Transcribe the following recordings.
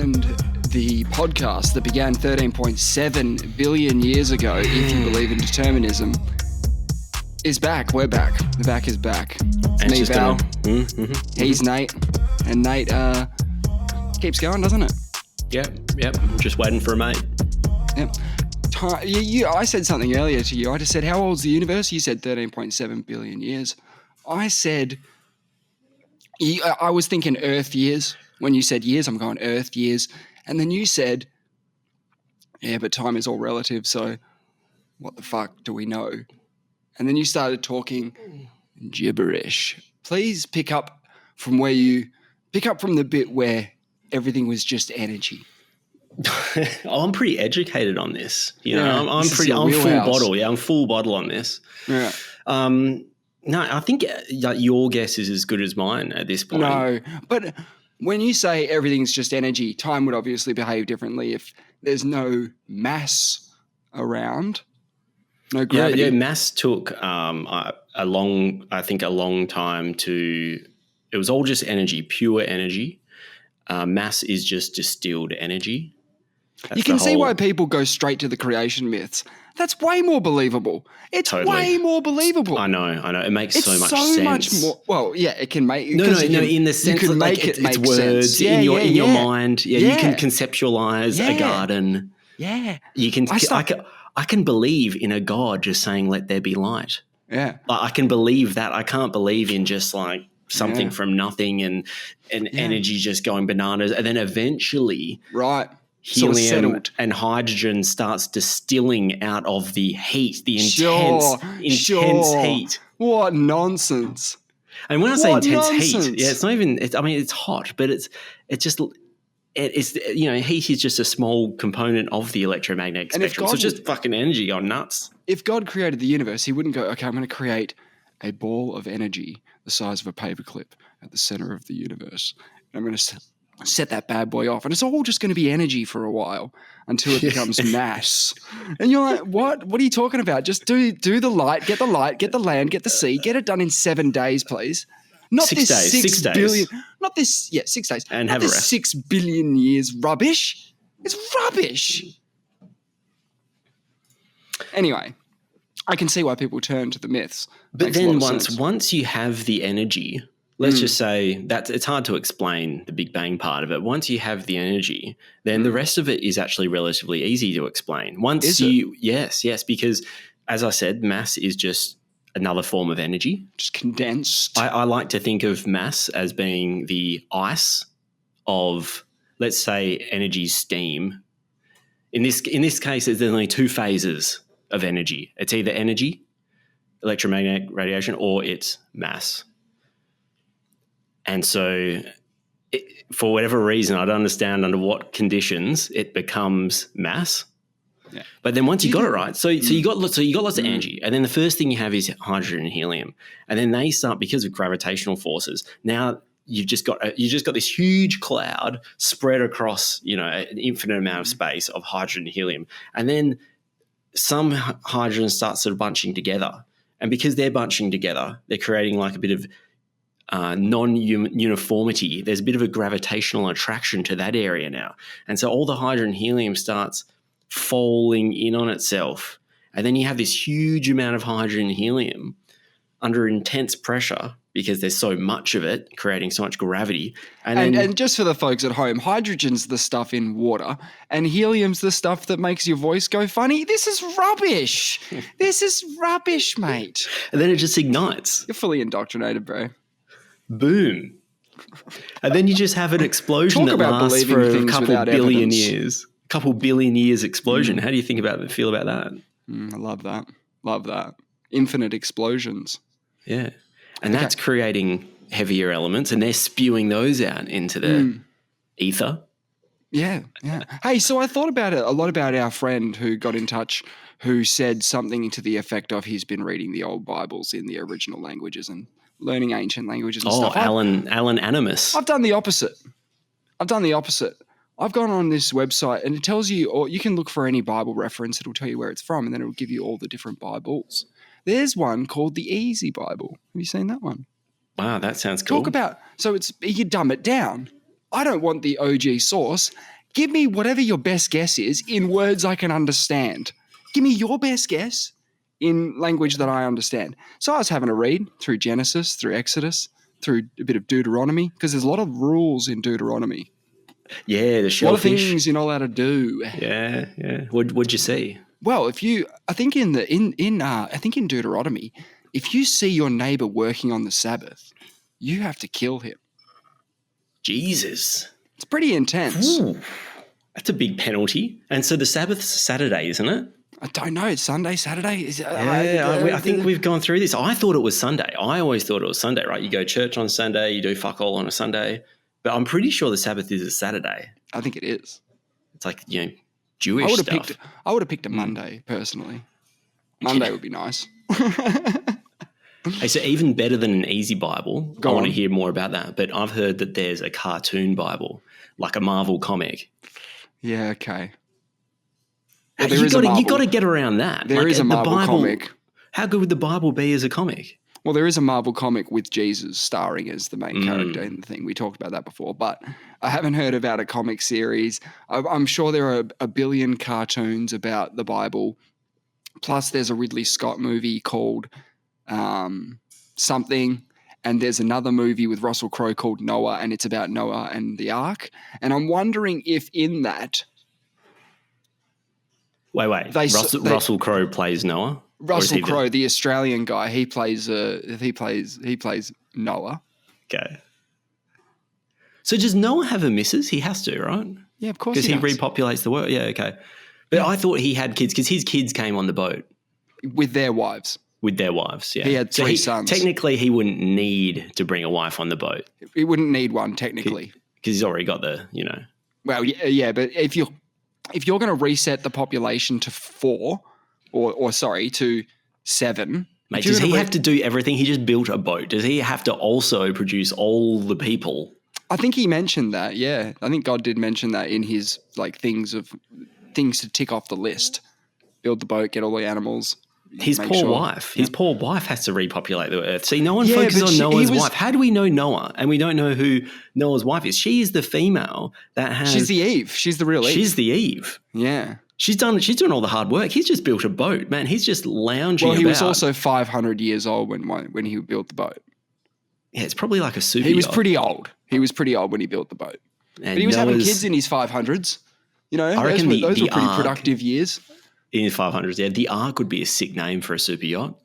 And the podcast that began 13.7 billion years ago, if you believe in determinism, is back. We're back. The back is back. It's me, Val. He's Nate. And Nate keeps going, doesn't it? Yep. Just waiting for a mate. Yep. I said something earlier to you. I just said, how old's the universe? You said 13.7 billion years. I said, I was thinking Earth years. When you said years, I'm going Earth years. And then you said, yeah, but time is all relative, so what the fuck do we know? And then you started talking gibberish. Please pick up from the bit where everything was just energy. I'm pretty educated on this. I'm full bottle. Yeah, I'm full bottle on this. Yeah. No, I think your guess is as good as mine at this point. No, but when you say everything's just energy, time would obviously behave differently if there's no mass around, no gravity. Yeah, mass took a long time to. It was all just energy, pure energy. Mass is just distilled energy. You can see why people go straight to the creation myths. That's way more believable. It's totally. Way more believable. I know. It makes it's so much sense. So much more. Well, yeah, it can make. No. In the sense that like it's words in your mind. Yeah, you can conceptualize a garden. Yeah, you can. I can believe in a God just saying, "Let there be light." Yeah, I can believe that. I can't believe in just like something from nothing and energy just going bananas, and then eventually, right. Helium and hydrogen starts distilling out of the heat, the intense heat. What nonsense! And when I say intense heat, it's not even. It's hot, but it's heat is just a small component of the electromagnetic spectrum. So it's just fucking energy going nuts. If God created the universe, He wouldn't go, okay, I'm going to create a ball of energy the size of a paperclip at the center of the universe, and I'm going to set that bad boy off, and it's all just going to be energy for a while until it becomes mass. And you're like, what? What are you talking about? Just do the light, get the land, get the sea, get it done in 7 days, please. Not 6 days. 6 billion. Not this. Yeah, 6 days. And not have this a rest. 6 billion years rubbish. It's rubbish. Anyway, I can see why people turn to the myths. But then once you have the energy. Let's just say that it's hard to explain the Big Bang part of it. Once you have the energy, then the rest of it is actually relatively easy to explain. Yes, because as I said, mass is just another form of energy. Just condensed. I like to think of mass as being the ice of, let's say, energy steam. In this case, there's only two phases of energy. It's either energy, electromagnetic radiation, or it's mass. And so for whatever reason, I don't understand under what conditions it becomes mass. Yeah. But then once you got it right, so you got lots of energy, and then the first thing you have is hydrogen and helium, and then they start, because of gravitational forces. Now you've just got this huge cloud spread across an infinite amount of space of hydrogen and helium, and then some hydrogen starts sort of bunching together, and because they're bunching together, they're creating like a bit of non-uniformity. There's a bit of a gravitational attraction to that area now. And so all the hydrogen and helium starts falling in on itself. And then you have this huge amount of hydrogen and helium under intense pressure because there's so much of it, creating so much gravity. And just for the folks at home, hydrogen's the stuff in water and helium's the stuff that makes your voice go funny. This is rubbish. This is rubbish, mate. And then it just ignites. You're fully indoctrinated, bro. Boom. And then you just have an explosion that lasts for a couple billion years. A couple billion years explosion. How do you feel about that? I love that. Love that. Infinite explosions. Yeah. And that's creating heavier elements, and they're spewing those out into the ether. Yeah. Hey, so I thought about it a lot about our friend who got in touch, who said something to the effect of he's been reading the old Bibles in the original languages and learning ancient languages and stuff. Alan Animus. I've done the opposite. I've gone on this website and it tells you, or you can look for any Bible reference. It'll tell you where it's from, and then it'll give you all the different Bibles. There's one called the Easy Bible. Have you seen that one? Wow, that sounds cool. So you dumb it down. I don't want the OG source. Give me whatever your best guess is in words I can understand. Give me your best guess in language that I understand. So I was having a read through Genesis, through Exodus, through a bit of Deuteronomy, because there's a lot of rules in Deuteronomy. Yeah, the shellfish. A lot of things you're not allowed to do. Yeah, yeah. What'd you see? Well, I think in Deuteronomy, if you see your neighbor working on the Sabbath, you have to kill him. Jesus. It's pretty intense. Ooh, that's a big penalty. And so the Sabbath's Saturday, isn't it? I don't know. It's Sunday, Saturday? I think we've gone through this. I thought it was Sunday. I always thought it was Sunday, right? You go to church on Sunday, you do fuck all on a Sunday. But I'm pretty sure the Sabbath is a Saturday. I think it is. It's like, Jewish stuff. I would have picked a Monday, personally. Monday would be nice. Hey, so even better than an easy Bible, I want to hear more about that. But I've heard that there's a cartoon Bible, like a Marvel comic. Yeah, okay. Well, you got to get around that. There is a Marvel comic. How good would the Bible be as a comic? Well, there is a Marvel comic with Jesus starring as the main character in the thing. We talked about that before, but I haven't heard about a comic series. I'm sure there are a billion cartoons about the Bible. Plus, there's a Ridley Scott movie called something, and there's another movie with Russell Crowe called Noah, and it's about Noah and the Ark. And I'm wondering if in that... Wait. Russell Crowe plays Noah? Russell Crowe, the Australian guy, he plays Noah. Okay. So does Noah have a missus? He has to, right? Yeah, of course he does. Because he repopulates the world. Yeah, okay. But I thought he had kids because his kids came on the boat. With their wives. Yeah. He had three sons. Technically, he wouldn't need to bring a wife on the boat. He wouldn't need one, technically. Because he's already got the, Well, yeah, but if you're going to reset the population to 4, to 7. Mate, does he have to do everything? He just built a boat. Does he have to also produce all the people? I think he mentioned that, yeah. I think God did mention that in his things to tick off the list. Build the boat, get all the animals. His poor wife has to repopulate the earth. See, no one focuses on Noah's wife. How do we know Noah and we don't know who Noah's wife is? She is the female that has... She's the Eve. She's the real Eve. She's the Eve. Yeah. She's doing all the hard work. He's just built a boat, man. He's just lounging about. Well, he was also 500 years old when he built the boat. Yeah, it's probably like a super He was pretty old. He was pretty old when he built the boat. And but he was having kids in his 500s. I reckon those were pretty Ark, productive years. In his 500s, yeah. The Ark would be a sick name for a super yacht.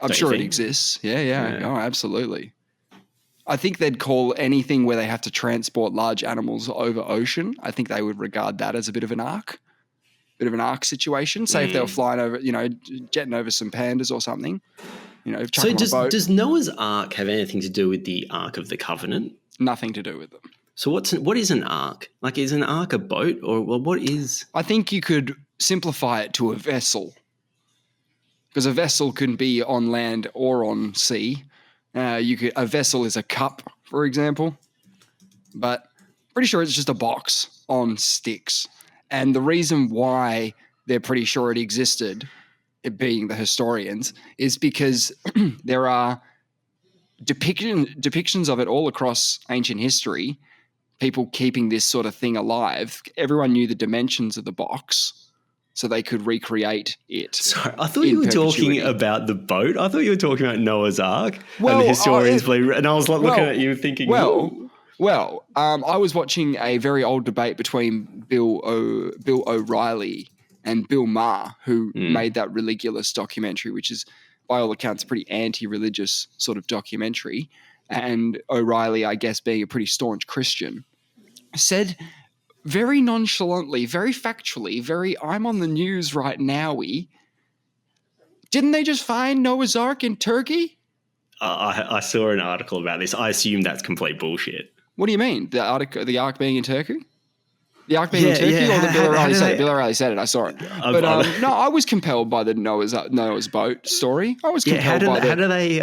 I'm sure it exists. Yeah. Oh, absolutely. I think they'd call anything where they have to transport large animals over ocean, I think they would regard that as a bit of an ark situation. Say if they were flying over, jetting over some pandas or something, So does Noah's Ark have anything to do with the Ark of the Covenant? Nothing to do with them. So what is an ark? Like, is an ark a boat or what is? I think you could simplify it to a vessel, because a vessel can be on land or on sea. A vessel is a cup, for example, but pretty sure it's just a box on sticks. And the reason why they're pretty sure it existed, it being the historians, is because there are depictions of it all across ancient history. People keeping this sort of thing alive. Everyone knew the dimensions of the box, so they could recreate it. Sorry, I thought you were talking about the boat. I thought you were talking about Noah's Ark and the historians believe. And I was looking at you thinking, I was watching a very old debate between Bill O'Reilly and Bill Maher, who made that Religulous documentary, which is, by all accounts, a pretty anti-religious sort of documentary. And O'Reilly, I guess, being a pretty staunch Christian, said very nonchalantly, very factually, I'm on the news right now-y, didn't they just find Noah's Ark in Turkey? I saw an article about this. I assume that's complete bullshit. What do you mean? The Ark being in Turkey? The Ark being in Turkey, or the Bill O'Reilly said it? Bill O'Reilly said it. I saw it. But no, I was compelled by the Noah's boat story. I was compelled by how do they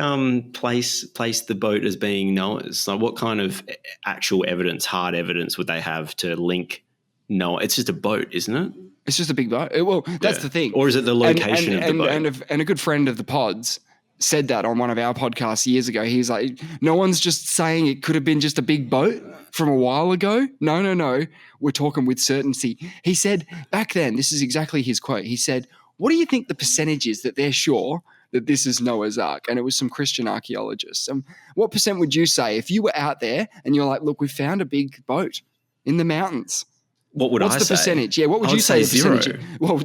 place the boat as being Noah's? Like, what kind of actual evidence, hard evidence, would they have to link Noah? It's just a boat, isn't it? It's just a big boat. Well, that's the thing. Or is it the location of the boat? And a good friend of the pods, said that on one of our podcasts years ago. He's like, no one's just saying it could have been just a big boat from a while ago. No. We're talking with certainty. He said back then, this is exactly his quote. He said, what do you think the percentage is that they're sure that this is Noah's Ark? And it was some Christian archaeologists. And what percent would you say if you were out there and you're like, look, we found a big boat in the mountains? What's the percentage? Yeah, what would you say the percentage? Well,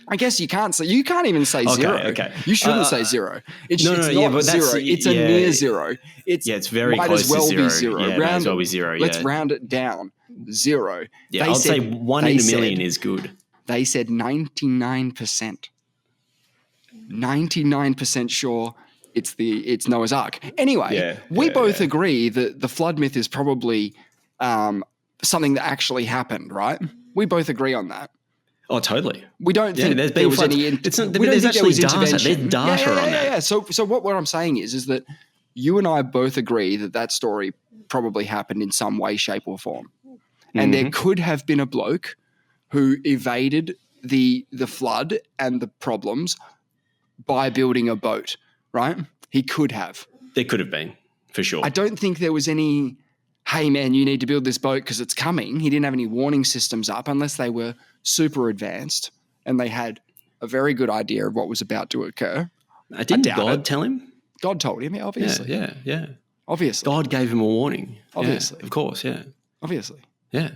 I guess you can't say. You can't even say zero. Okay. You shouldn't say zero. It's not but zero. It's a near zero. It's very might close as well to zero. be zero. Yeah, might as well be zero. Yeah. Let's round it down. Zero. Yeah, I'd say 1 in a million is good. They said 99%. 99% sure it's Noah's Ark. Anyway, we both agree that the flood myth is probably something that actually happened, right? We both agree on that. Oh, totally. We don't think there was any. There's actually data. There's data on that. Yeah. So what I'm saying is that you and I both agree that story probably happened in some way, shape, or form, and there could have been a bloke who evaded the flood and the problems by building a boat. Right? He could have. There could have been, for sure. I don't think there was any. Hey man, you need to build this boat because it's coming. He didn't have any warning systems up unless they were super advanced and they had a very good idea of what was about to occur. Didn't God tell him? God told him, obviously. Yeah. Obviously. God gave him a warning. Obviously. Yeah, of course, yeah. Obviously. Yeah.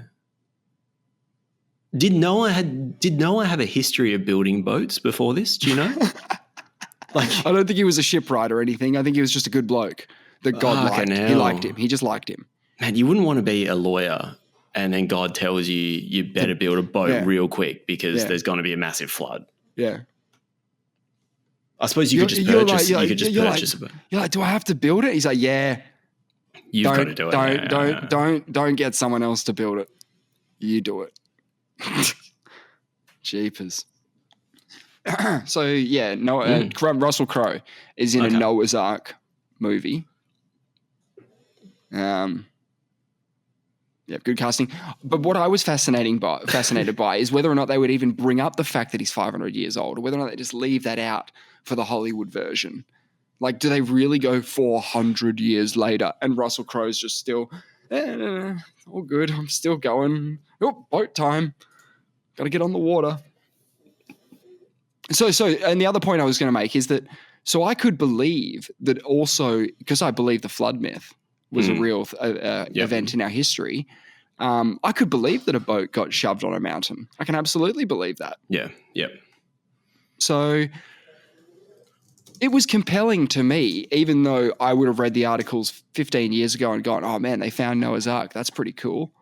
Did Noah have a history of building boats before this? Do you know? I don't think he was a shipwright or anything. I think he was just a good bloke that God liked. He liked him. He just liked him. Man, you wouldn't want to be a lawyer and then God tells you better build a boat real quick because there's going to be a massive flood. Yeah. I suppose you could just purchase a boat. You're like, do I have to build it? He's like, yeah. You've got to do it. Don't get someone else to build it. You do it. Jeepers. So, yeah, Russell Crowe is in a Noah's Ark movie. Yeah, good casting. But what I was fascinated by is whether or not they would even bring up the fact that he's 500 years old, or whether or not they just leave that out for the Hollywood version. Like, do they really go 400 years later and Russell Crowe's just still, all good, I'm still going. Oh, boat time. Got to get on the water. So, and the other point I was going to make is that, so I could believe that also, because I believe the flood myth was a real event in our history, I could believe that a boat got shoved on a mountain. I can absolutely believe that. Yeah. So it was compelling to me, even though I would have read the articles 15 years ago and gone, oh man, they found Noah's Ark. That's pretty cool.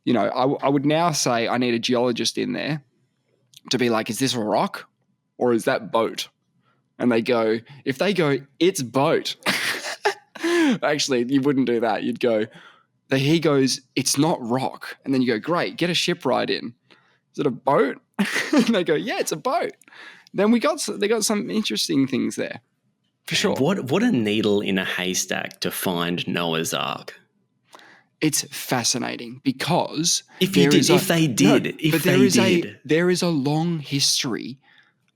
You know, I would now say I need a geologist in there to be like, is this a rock or is that boat? And if they go, it's boat. Actually, you wouldn't do that. You'd go, he goes, it's not rock. And then you go, great, get a shipwright in. Is it a boat? And they go, yeah, it's a boat. Then they got some interesting things there, for sure. What a needle in a haystack to find Noah's Ark. It's fascinating because there is a long history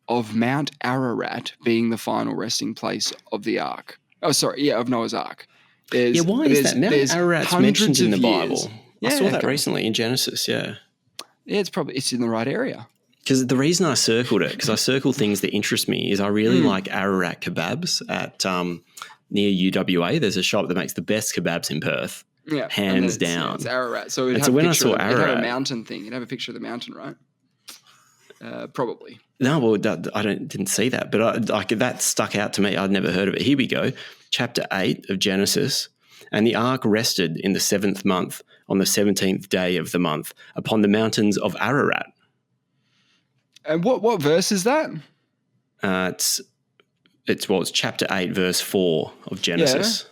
of Mount Ararat being the final resting place of the Ark. Oh, sorry, yeah, of Noah's Ark. Why is that? Mount Ararat's mentioned in the Bible. Yeah, I saw that recently in Genesis, yeah. Yeah, it's in the right area. Because the reason I circled it, because I circle things that interest me, is I really like Ararat Kebabs at near UWA. There's a shop that makes the best kebabs in Perth. Yeah, hands down. It's Ararat. So when I saw Ararat, it'd have a mountain thing. You'd have a picture of the mountain, right? Probably. No, well, I didn't see that, but that stuck out to me. I'd never heard of it. Here we go. Chapter 8 of Genesis. And the ark rested in the 7th month on the 17th day of the month upon the mountains of Ararat. And what verse is that? It's chapter 8, verse 4 of Genesis.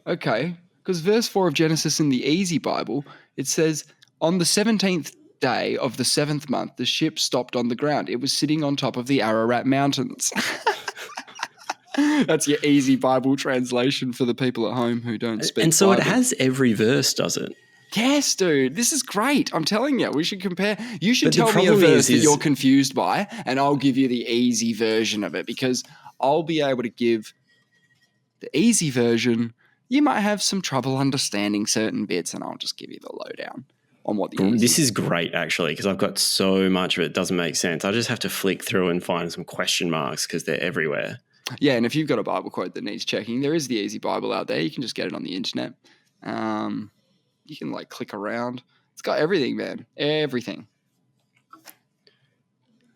Yeah. Okay. Because verse 4 of Genesis in the Easy Bible, it says, on the 17th day of the 7th month, the ship stopped on the ground. It was sitting on top of the Ararat Mountains. That's your Easy Bible translation for the people at home who don't speak And so Bible. It has every verse, does it? Yes, dude. This is great. I'm telling you, we should compare. You should tell me a verse that you're confused by, and I'll give you the easy version of it, because I'll be able to give the easy version. You might have some trouble understanding certain bits, and I'll just give you the lowdown on what the easy. This is great, actually, because I've got so much of it doesn't make sense. I just have to flick through and find some question marks because they're everywhere. Yeah, and if you've got a Bible quote that needs checking, there is the Easy Bible out there. You can just get it on the internet. You can like click around. It's got everything, man. Everything.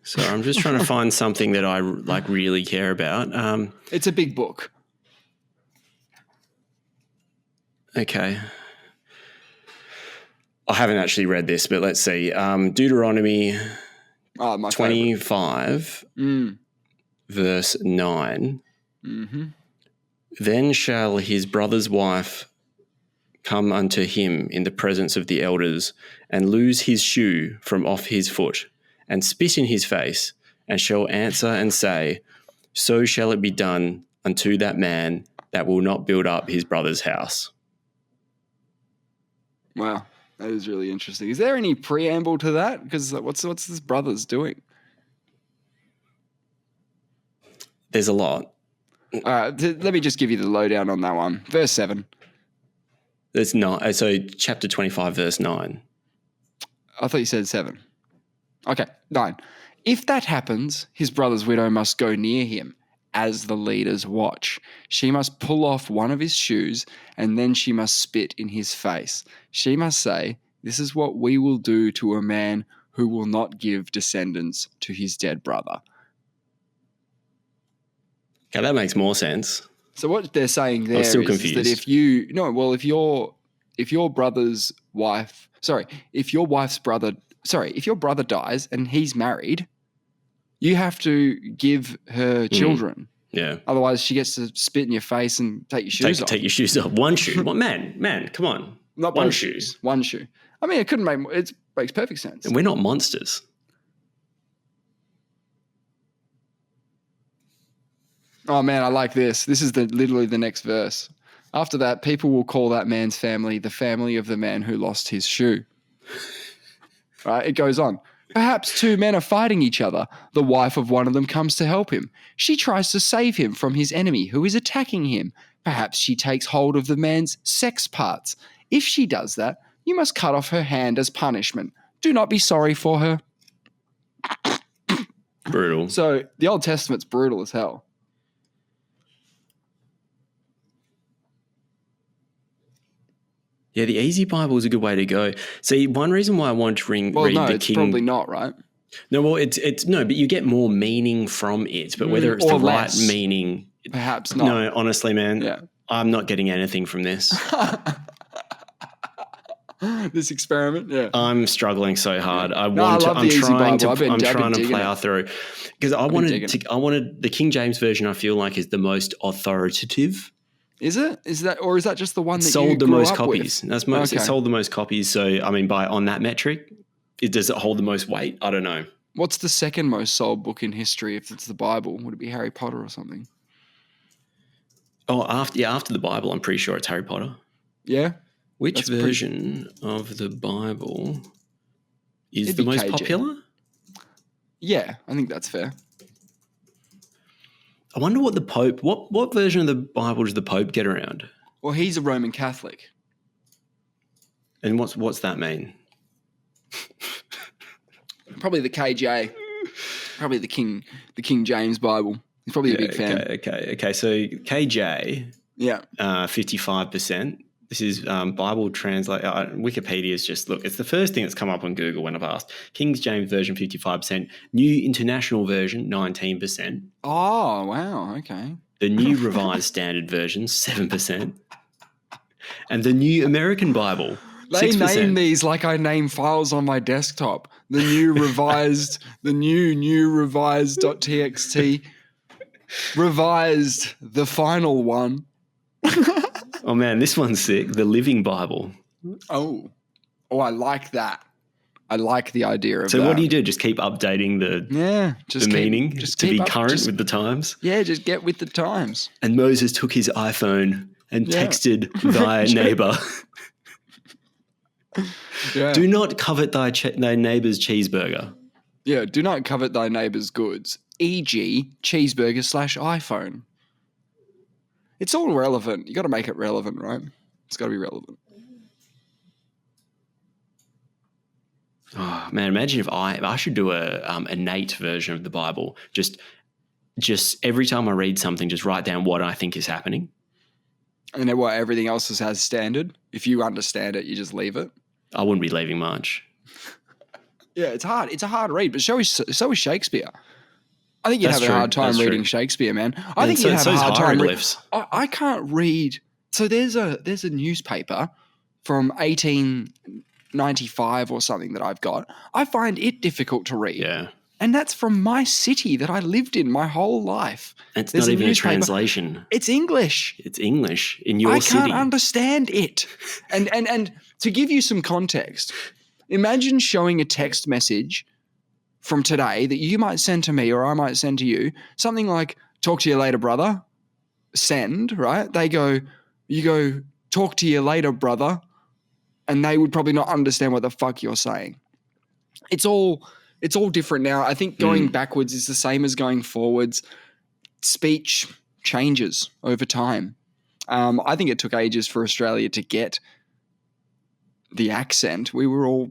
So I'm just trying to find something that I like really care about. It's a big book. Okay. I haven't actually read this, but let's see. Deuteronomy 25, verse 9. Mm-hmm. Then shall his brother's wife come unto him in the presence of the elders, and lose his shoe from off his foot, and spit in his face, and shall answer and say, so shall it be done unto that man that will not build up his brother's house. Wow, that is really interesting. Is there any preamble to that? Because what's this brother's doing? There's a lot. All right, let me just give you the lowdown on that one. Verse 7. There's not. So chapter 25, verse 9. I thought you said 7. Okay, 9. If that happens, his brother's widow must go near him as the leaders watch. She must pull off one of his shoes, and then she must spit in his face. She must say, this is what we will do to a man who will not give descendants to his dead brother. Okay, that makes more sense. So what they're saying there is that if your brother dies and he's married, you have to give her children. Yeah. Otherwise, she gets to spit in your face and take your shoes off. Take your shoes off. One shoe. What man? Come on. Not one shoe. One shoe. I mean, it makes perfect sense. And we're not monsters. Oh man, I like this. This is literally the next verse. After that, people will call that man's family the family of the man who lost his shoe. Right? It goes on. Perhaps two men are fighting each other. The wife of one of them comes to help him. She tries to save him from his enemy who is attacking him. Perhaps she takes hold of the man's sex parts. If she does that, you must cut off her hand as punishment. Do not be sorry for her. Brutal. So the Old Testament's brutal as hell. Yeah, the Easy Bible is a good way to go. See, one reason why I want to read the King... it's probably not, right? No, well, it's no, but you get more meaning from it. But whether it's the right meaning... Perhaps not. No, honestly, man, I'm not getting anything from this. This experiment, yeah. I'm struggling so hard. I'm trying to plow through because I wanted the King James version. I feel like is the most authoritative. Is it? Is that just the one that sold you the grew most up copies? With? That's most. It sold the most copies. So I mean, on that metric, does it hold the most weight? I don't know. What's the second most sold book in history? If it's the Bible, would it be Harry Potter or something? Oh, after the Bible, I'm pretty sure it's Harry Potter. Yeah. Which version of the Bible is the most popular? Yeah, I think that's fair. I wonder what the Pope, what version of the Bible does the Pope get around? Well, he's a Roman Catholic. And what's that mean? Probably the KJ. Probably the King James Bible. He's probably a big fan. Okay. So KJ, 55%. This is Bible Translate. Wikipedia is just, look, it's the first thing that's come up on Google when I've asked. King James Version, 55%. New International Version, 19%. Oh, wow. Okay. The New Revised Standard Version, 7%. And the New American Bible, 6%. They name these like I name files on my desktop. The new revised, the new revised.txt, revised, the final one. Oh, man, this one's sick. The Living Bible. Oh, I like that. I like the idea of that. So what do you do? Just keep updating the meaning to be current with the times? Yeah, just get with the times. And Moses took his iPhone and texted thy neighbor. Yeah. Do not covet thy neighbor's cheeseburger. Yeah, do not covet thy neighbor's goods. e.g. cheeseburger/iPhone. It's all relevant. You got to make it relevant, right? It's got to be relevant. Oh man, imagine if I should do a Nate version of the Bible. Just every time I read something, just write down what I think is happening. And then what, everything else is as standard? If you understand it, you just leave it? I wouldn't be leaving much. Yeah, it's hard. It's a hard read, but so is Shakespeare. I think you'd That's have true. a hard time That's reading true. Shakespeare, man. I And think you'd have a hard time. hieroglyphs. I can't read. So there's a newspaper from 1895 or something that I've got. I find it difficult to read. Yeah. And that's from my city that I lived in my whole life. It's There's not even a newspaper. translation. It's English. It's English in your I city. can't understand it. And to give you some context, imagine showing a text message from today that you might send to me or I might send to you, something like, talk to you later, brother. Send, right? You go, talk to you later, brother. And they would probably not understand what the fuck you're saying. It's all different now. I think going backwards is the same as going forwards. Speech changes over time. I think it took ages for Australia to get the accent. We were all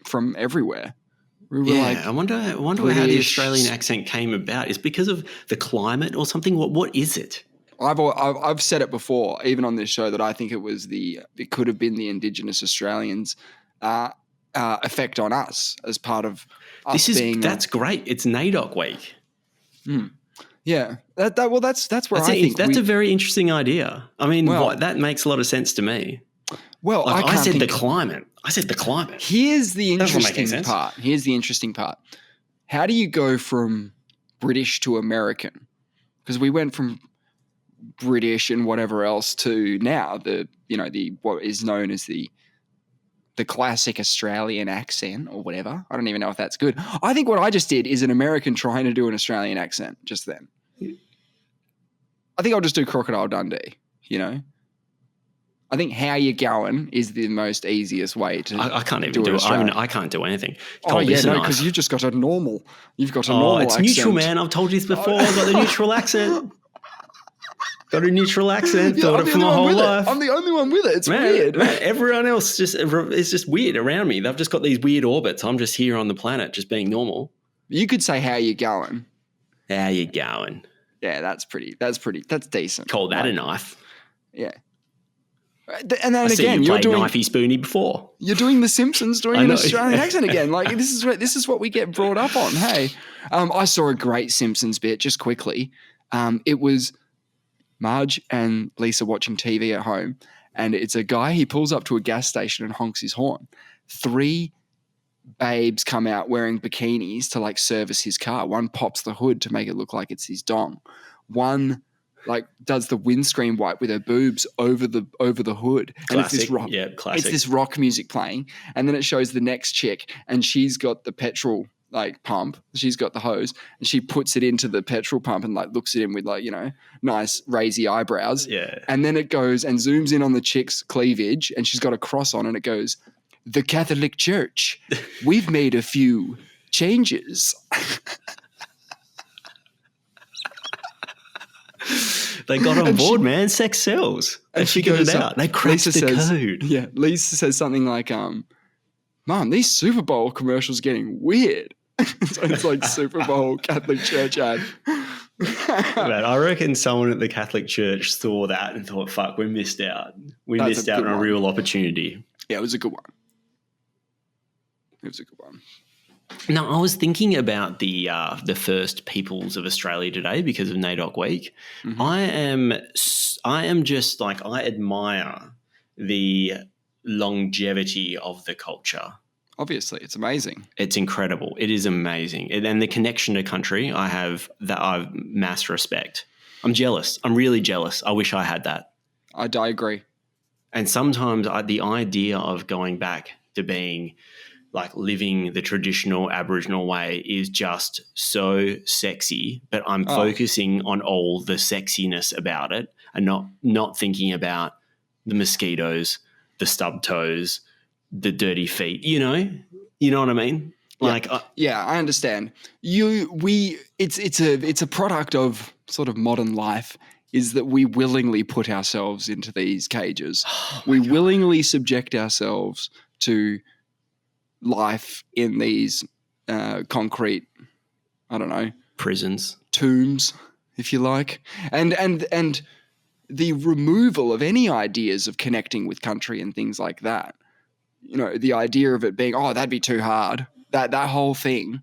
from everywhere. We were I wonder how the British. Australian accent came about. Is it because of the climate or something? What is it? I've said it before, even on this show, that I think it could have been the Indigenous Australians' effect on us as part of us being. That's great. It's NAIDOC week. Yeah, that's where I think that's a very interesting idea. I mean, that makes a lot of sense to me. Well, Like, I said the climate. Here's the Doesn't make any interesting part. How do you go from British to American? Because we went from British and whatever else to now what is known as the classic Australian accent or whatever. I don't even know if that's good. I think what I just did is an American trying to do an Australian accent just then. I think I'll just do Crocodile Dundee, I think how you going is the most easiest way to. I can't even do it. I can't do anything. Because you've just got a normal. You've got a normal it's accent. neutral, man. I've told you this before. I've got the neutral accent. Got a neutral accent. Thought it for my whole life. I'm the only one with it. It's weird. Man, everyone else is just weird around me. They've just got these weird orbits. I'm just here on the planet, just being normal. You could say how you going. How you going? Yeah, that's decent. Call that a knife. Yeah. And then again, you're doing knifey spoony before. You're doing The Simpsons, doing an Australian accent again. Like this is what we get brought up on. Hey, I saw a great Simpsons bit just quickly. It was Marge and Lisa watching TV at home, and it's a guy. He pulls up to a gas station and honks his horn. 3 babes come out wearing bikinis to like service his car. One pops the hood to make it look like it's his dong. One does the windscreen wipe with her boobs over the hood. Classic. And it's this rock. Yeah, classic. It's this rock music playing. And then it shows the next chick and she's got the petrol pump. She's got the hose and she puts it into the petrol pump and looks at him with nice raisy eyebrows. Yeah. And then it goes and zooms in on the chick's cleavage and she's got a cross on and it goes, "The Catholic Church, we've made a few changes." They got on board, man. Sex sells. They figured it out. They cracked the code. Yeah. Lisa says something like, "Mom, these Super Bowl commercials are getting weird." So it's like Super Bowl Catholic Church ad. Man, I reckon someone at the Catholic Church saw that and thought, fuck, we missed out. We missed out on a real opportunity. Yeah, it was a good one. No, I was thinking about the first peoples of Australia today because of NAIDOC week. Mm-hmm. I am just like, I admire the longevity of the culture. Obviously, it's amazing. It's incredible. It is amazing. And the connection to country, I've mass respect. I'm jealous. I'm really jealous. I wish I had that. I agree. And sometimes the idea of going back to being living the traditional Aboriginal way is just so sexy, but I'm focusing on all the sexiness about it and not thinking about the mosquitoes, the stub toes, the dirty feet, you know what I mean? Yeah, I understand. It's a product of sort of modern life, is that we willingly put ourselves into these cages. We willingly subject ourselves to life in these concrete, I don't know, prisons, tombs, if you like, and the removal of any ideas of connecting with country and things like that. You know, the idea of it being, oh, that'd be too hard. That whole thing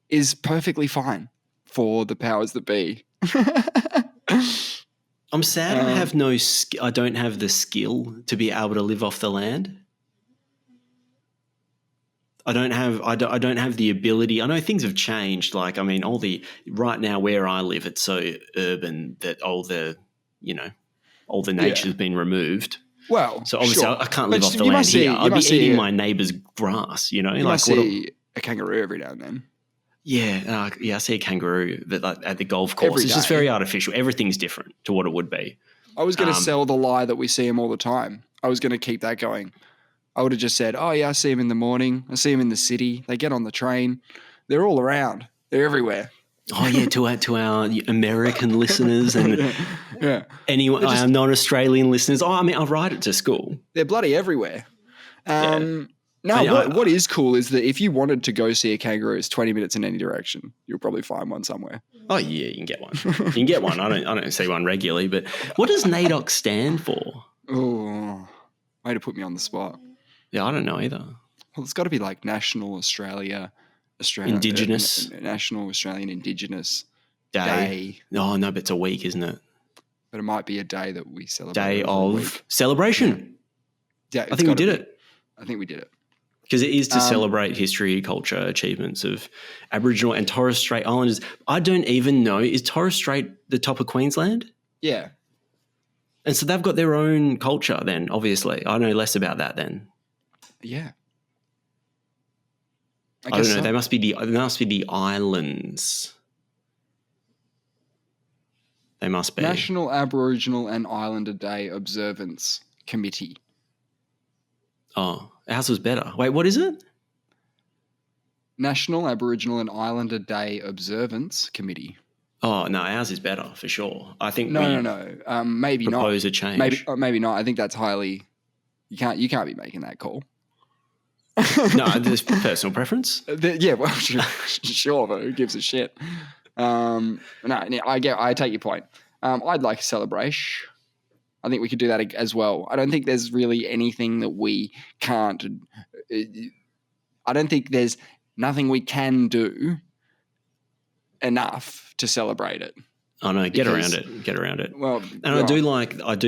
is perfectly fine for the powers that be. I'm sad I don't have the skill to be able to live off the land. I don't have the ability. I know things have changed. Like, I mean, right now where I live, it's so urban that all the nature's been removed. Well, so obviously sure. I can't live off the land here. I'd be eating my neighbour's grass, you know. You must see a kangaroo every now and then. Yeah, I see a kangaroo at the golf course. It's just very artificial. Everything's different to what it would be. I was going to sell the lie that we see them all the time. I was going to keep that going. I would have just said, oh, yeah, I see them in the morning. I see them in the city. They get on the train. They're all around. They're everywhere. Oh, yeah, to our American listeners and anyone, our non-Australian listeners. Oh, I mean, I'll write it to school. They're bloody everywhere. What is cool is that if you wanted to go see a kangaroo, it's 20 minutes in any direction. You'll probably find one somewhere. Oh, yeah, you can get one. You can get one. I don't see one regularly. But what does NAIDOC stand for? Oh, way to put me on the spot. Yeah, I don't know either. Well, it's got to be like National Australian Indigenous Day. Oh, no, but it's a week, isn't it? But it might be a day that we celebrate. Day of celebration. Yeah, I think we did it. I think we did it. Because it is to celebrate history, culture, achievements of Aboriginal and Torres Strait Islanders. I don't even know, is Torres Strait the top of Queensland? Yeah. And so they've got their own culture then, obviously. I know less about that then. Yeah. I don't know. So. They must be the islands. They must be. National Aboriginal and Islander Day Observance Committee. Oh, ours was better. Wait, what is it? National Aboriginal and Islander Day Observance Committee. Oh, no, ours is better for sure. I think No. Maybe not. Propose a change. Maybe not. I think that's highly. You can't be making that call. No, there's personal preference. Yeah, well, sure, but who gives a shit? No, I take your point. I'd like a celebration. I think we could do that as well. I don't think there's really anything that we can't. I don't think there's nothing we can do enough to celebrate it. Oh no, get around it. Well, and I do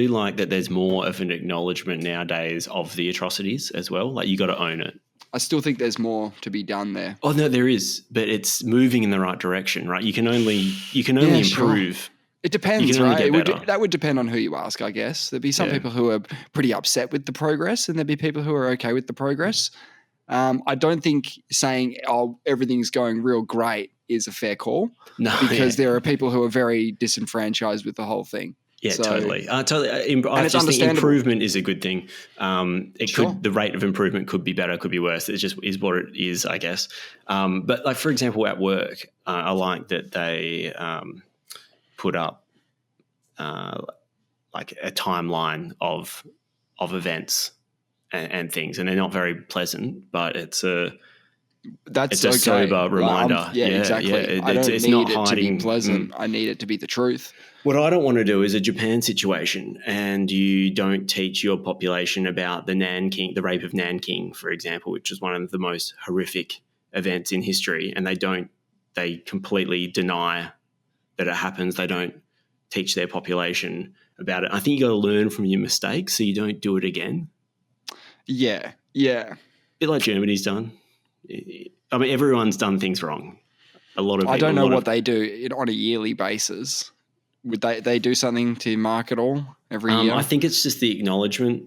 like that there's more of an acknowledgement nowadays of the atrocities as well. Like, you got to own it. I still think there's more to be done there. Oh no, there is, but it's moving in the right direction, right? You can only improve. Sure. It depends, right? That would depend on who you ask, I guess. There'd be some people who are pretty upset with the progress, and there'd be people who are okay with the progress. I don't think saying, oh, everything's going real great is a fair call. No, because there are people who are very disenfranchised with the whole thing. Yeah, totally. I just think improvement is a good thing. The rate of improvement could be better, could be worse. It just is what it is, I guess. But like, for example, at work, I like that they put up like a timeline of events and things, and they're not very pleasant, but it's a sober reminder. Exactly. Yeah. I don't it's need not it hiding. To be pleasant. I need it to be the truth. What I don't want to do is a Japan situation, and you don't teach your population about the rape of Nanking, for example, which is one of the most horrific events in history, and they completely deny that it happens. They don't teach their population about it. I think you got to learn from your mistakes so you don't do it again. Yeah. A bit like Germany's done. I mean, everyone's done things wrong. I don't know what they do on a yearly basis. Would they do something to mark it all every year? I think it's just the acknowledgement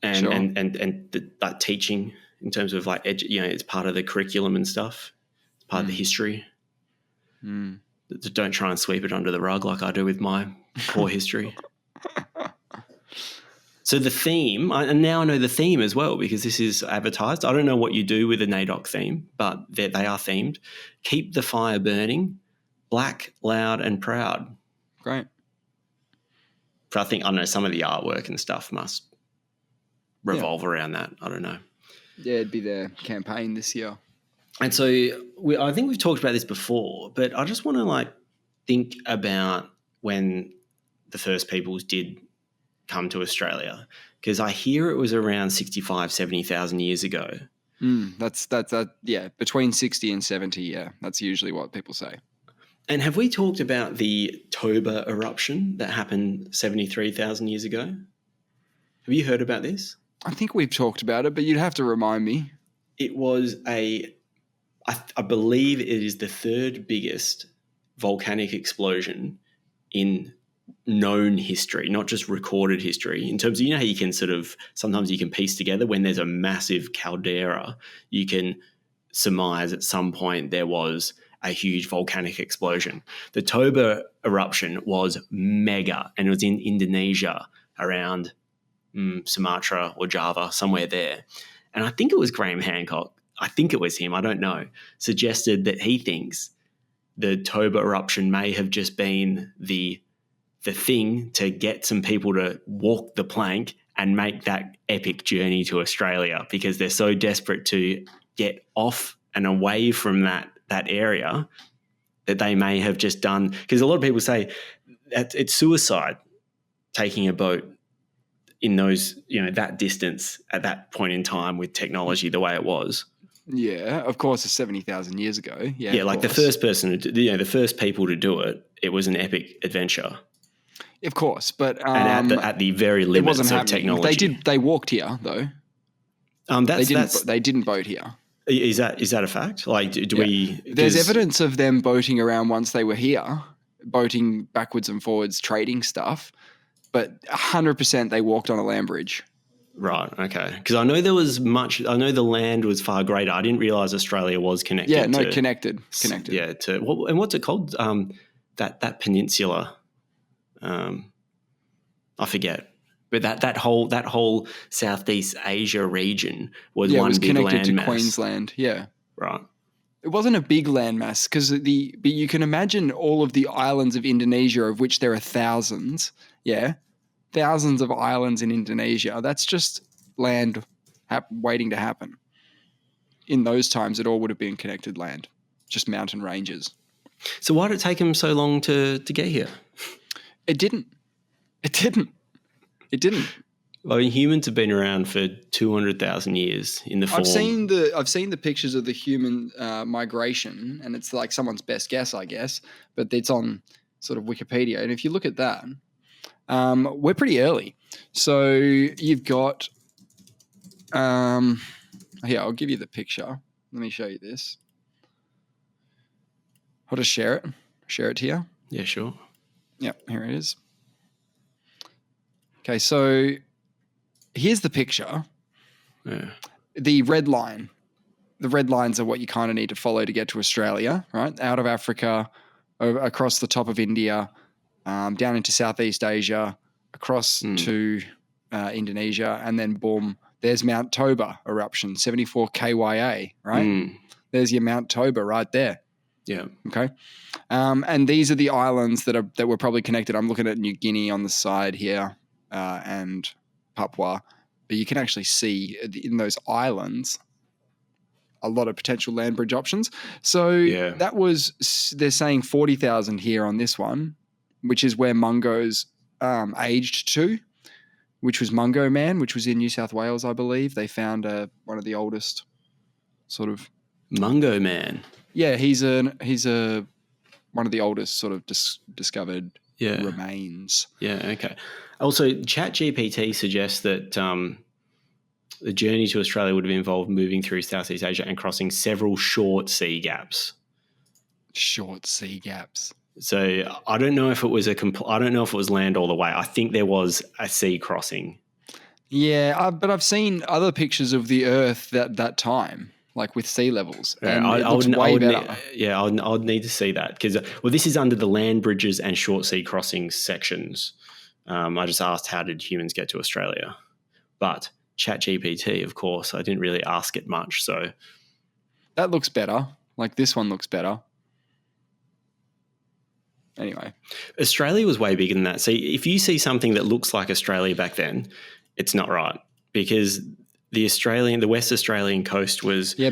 and that teaching in terms of like it's part of the curriculum and stuff. It's part of the history. Don't try and sweep it under the rug like I do with my poor history. So the theme, and now I know the theme as well because this is advertised. I don't know what you do with a NAIDOC theme, but they are themed. Keep the fire burning, black, loud, and proud. Great. But I think, I don't know, some of the artwork and stuff must revolve around that. I don't know. Yeah, it'd be their campaign this year. And so I think we've talked about this before, but I just want to think about when the First Peoples did come to Australia, because I hear it was around 65, 70,000 years ago. That's between 60 and 70, yeah. That's usually what people say. And have we talked about the Toba eruption that happened 73,000 years ago? Have you heard about this? I think we've talked about it, but you'd have to remind me. It was I believe it is the third biggest volcanic explosion in known history, not just recorded history, in terms of, how you can sometimes you can piece together when there's a massive caldera, you can surmise at some point there was a huge volcanic explosion. The Toba eruption was mega, and it was in Indonesia around Sumatra or Java, somewhere there. And I think it was Graham Hancock, I think it was him, I don't know, suggested that he thinks the Toba eruption may have just been the thing to get some people to walk the plank and make that epic journey to Australia, because they're so desperate to get off and away from that area that they may have just done. Because a lot of people say that it's suicide taking a boat in those, that distance at that point in time with technology the way it was. Yeah, of course, it's 70,000 years ago. Yeah, the first person, the first people to do it, it was an epic adventure. Of course, but and at the very limits of technology. They walked here though. They didn't boat here. Is that a fact? There's evidence of them boating around once they were here, boating backwards and forwards, trading stuff. But 100% they walked on a land bridge. Right. Okay. Because I know I know the land was far greater. I didn't realize Australia was connected. Yeah. No, connected. Yeah. And what's it called? That peninsula. I forget. But that whole Southeast Asia region was one big landmass. Connected to Queensland. Yeah. Right. It wasn't a big landmass because but you can imagine all of the islands of Indonesia, of which there are thousands. Yeah. Thousands of islands in Indonesia. That's just land waiting to happen. In those times, it all would have been connected land, just mountain ranges. So why did it take them so long to get here? It didn't. Well, humans have been around for 200,000 years in the form. I've seen the pictures of the human migration, and it's like someone's best guess, I guess, but it's on sort of Wikipedia. And if you look at that, we're pretty early. So you've got here, I'll give you the picture. Let me show you this. I'll just share it here. Yeah, sure. Yep, here it is. Okay, so here's the picture. Yeah. The red lines are what you kind of need to follow to get to Australia, right? Out of Africa, across the top of India, down into Southeast Asia, across to Indonesia, and then boom, there's Mount Toba eruption, 74 KYA, right? There's your Mount Toba right there. Yeah. Okay. And these are the islands that were probably connected. I'm looking at New Guinea on the side here, and Papua, but you can actually see in those islands a lot of potential land bridge options. So that was, they're saying 40,000 here on this one, which is where Mungo's aged to, which was Mungo Man, which was in New South Wales, I believe. They found one of the oldest sort of Mungo Man. Yeah, he's one of the oldest sort of discovered remains. Yeah, okay. Also, ChatGPT suggests that the journey to Australia would have involved moving through Southeast Asia and crossing several short sea gaps. Short sea gaps. So I don't know if it was I don't know if it was land all the way. I think there was a sea crossing. Yeah, but I've seen other pictures of the Earth that time, like with sea levels. And it looks way better. I would need to see that because, this is under the land bridges and short sea crossings sections I just asked, how did humans get to Australia? But ChatGPT, of course, I didn't really ask it much. So that looks better. Like this one looks better. Anyway. Australia was way bigger than that. So if you see something that looks like Australia back then, it's not right, because the West Australian coast was way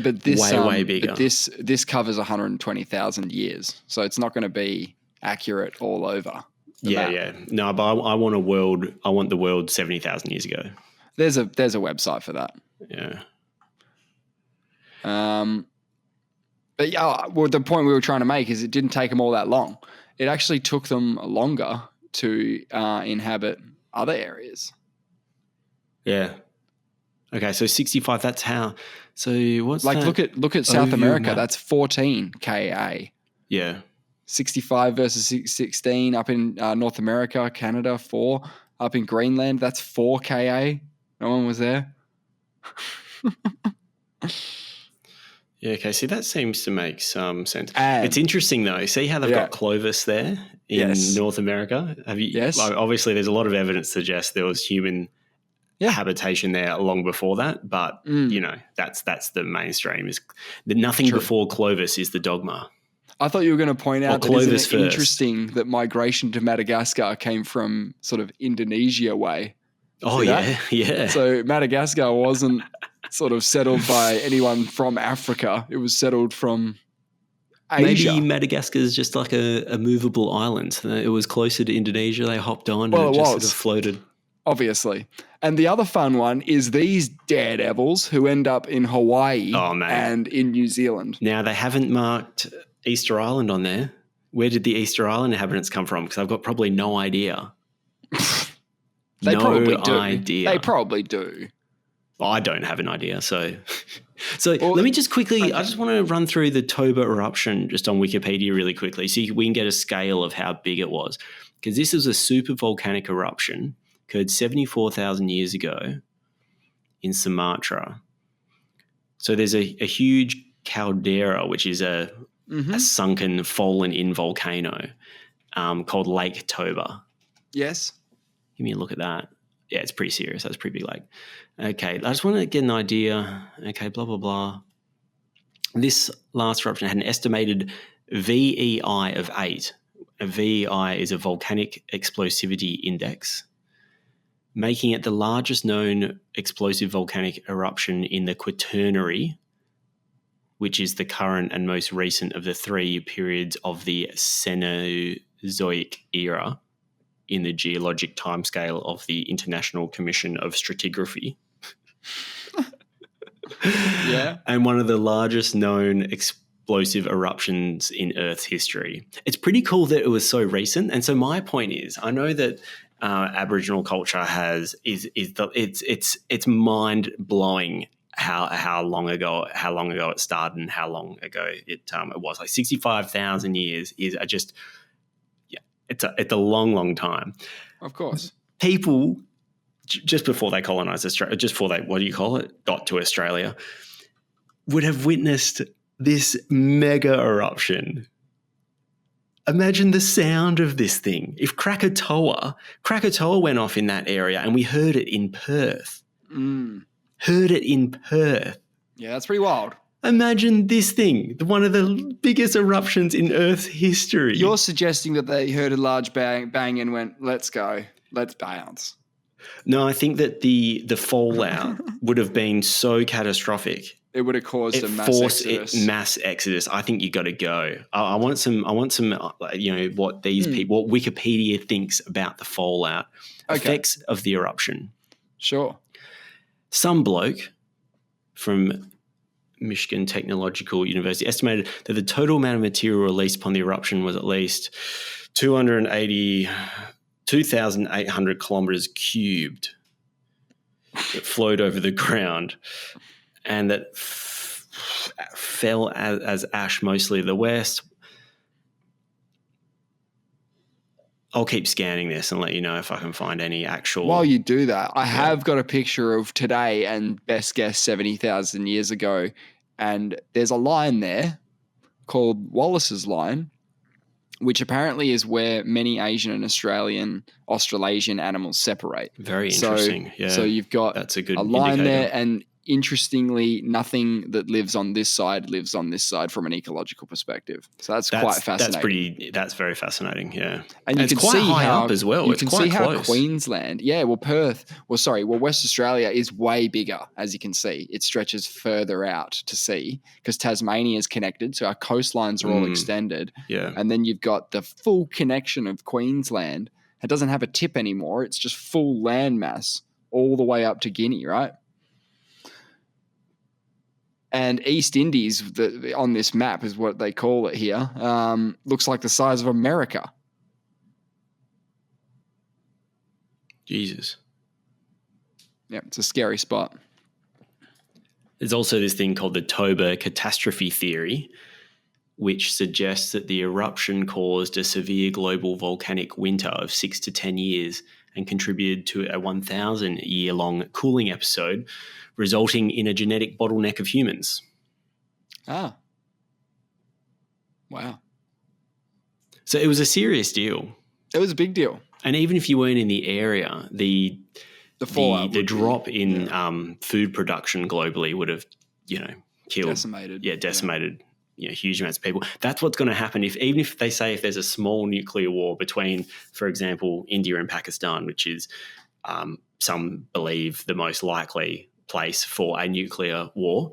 bigger. But this covers 120,000 years, so it's not going to be accurate all over. Yeah. No, but I want the world 70,000 years ago. There's a website for that. Yeah. But yeah, well, the point we were trying to make is it didn't take them all that long. It actually took them longer to inhabit other areas. Yeah. Okay, so 65. That's how. So what's like that? look at South America. That's 14 Ka. Yeah. 65 versus 16 up in North America, Canada 4. Up in Greenland, that's 4 Ka. No one was there. Yeah, okay. See, that seems to make some sense. It's interesting, though. See how they've got Clovis there in North America? Yes. Obviously, there's a lot of evidence to suggest there was human habitation there long before that. But, that's the mainstream. Is nothing before Clovis is the dogma. I thought you were going to point out that it's interesting that migration to Madagascar came from sort of Indonesia way. Oh, yeah. So Madagascar wasn't sort of settled by anyone from Africa. It was settled from Asia. Maybe Madagascar is just like a movable island. It was closer to Indonesia. They hopped on and it just sort of floated. Obviously. And the other fun one is these daredevils who end up in Hawaii and in New Zealand. Now, they haven't marked Easter Island on there. Where did the Easter Island inhabitants come from? Because I've got probably no idea. They probably do. Well, I don't have an idea. So let me just quickly, I just want to run through the Toba eruption just on Wikipedia really quickly so we can get a scale of how big it was. Because this is a super volcanic eruption occurred 74,000 years ago in Sumatra. So there's a huge caldera, which is a sunken, fallen-in volcano called Lake Toba. Yes. Give me a look at that. Yeah, it's pretty serious. That's a pretty big lake. Okay, I just want to get an idea. Okay, blah, blah, blah. This last eruption had an estimated VEI of 8. A VEI is a volcanic explosivity index, making it the largest known explosive volcanic eruption in the Quaternary, which is the current and most recent of the 3 periods of the Cenozoic era in the geologic timescale of the International Commission of Stratigraphy. Yeah. And one of the largest known explosive eruptions in Earth's history. It's pretty cool that it was so recent. And so my point is, I know that Aboriginal culture it's mind blowing how long ago it started and how long ago it was. Like 65,000 years is just it's a long time. Of course, people just before they colonized Australia, just before they got to Australia, would have witnessed this mega eruption. Imagine the sound of this thing. If Krakatoa went off in that area and we heard it in Perth. Heard it in Perth. Yeah, that's pretty wild. Imagine this thing, one of the biggest eruptions in Earth's history. You're suggesting that they heard a large bang and went, let's go, let's bounce. No, I think that the fallout would have been so catastrophic. It would have caused a mass exodus. I think you got to go. I want some. What these people, what Wikipedia thinks about the fallout effects of the eruption. Sure. Some bloke from Michigan Technological University estimated that the total amount of material released upon the eruption was at least 282,800 kilometers cubed that flowed over the ground and that fell as ash mostly to the west. I'll keep scanning this and let you know if I can find any actual... While you do that, I have got a picture of today and best guess 70,000 years ago, and there's a line there called Wallace's Line, which apparently is where many Asian and Australasian animals separate. Very interesting. So you've got that's a good line indicator there, and interestingly, nothing that lives on this side lives on this side from an ecological perspective. So that's quite fascinating. That's very fascinating. Yeah, and you it's can quite see high how, up as well. You it's can quite see close. how Queensland, West Australia is way bigger. As you can see, it stretches further out to sea because Tasmania is connected, so our coastlines are all extended. Yeah, and then you've got the full connection of Queensland. It doesn't have a tip anymore. It's just full landmass all the way up to Guinea, right? And East Indies, on this map is what they call it here, looks like the size of America. Jesus. Yeah, it's a scary spot. There's also this thing called the Toba catastrophe theory, which suggests that the eruption caused a severe global volcanic winter of 6 to 10 years and contributed to a 1,000-year-long cooling episode, resulting in a genetic bottleneck of humans. Ah. Wow. So it was a serious deal. It was a big deal. And even if you weren't in the area, the drop in food production globally would have, killed, decimated, huge amounts of people. That's what's going to happen even if they say if there's a small nuclear war between, for example, India and Pakistan, which is some believe the most likely place for a nuclear war.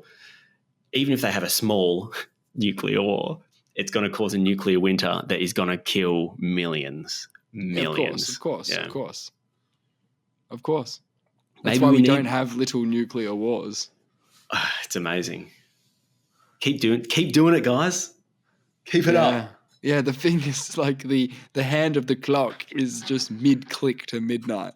Even if they have a small nuclear war, it's going to cause a nuclear winter that is going to kill millions. Of course. That's Maybe why we don't have little nuclear wars. It's amazing. Keep doing it, guys. Keep it up. Yeah, the thing is like the hand of the clock is just mid-click to midnight.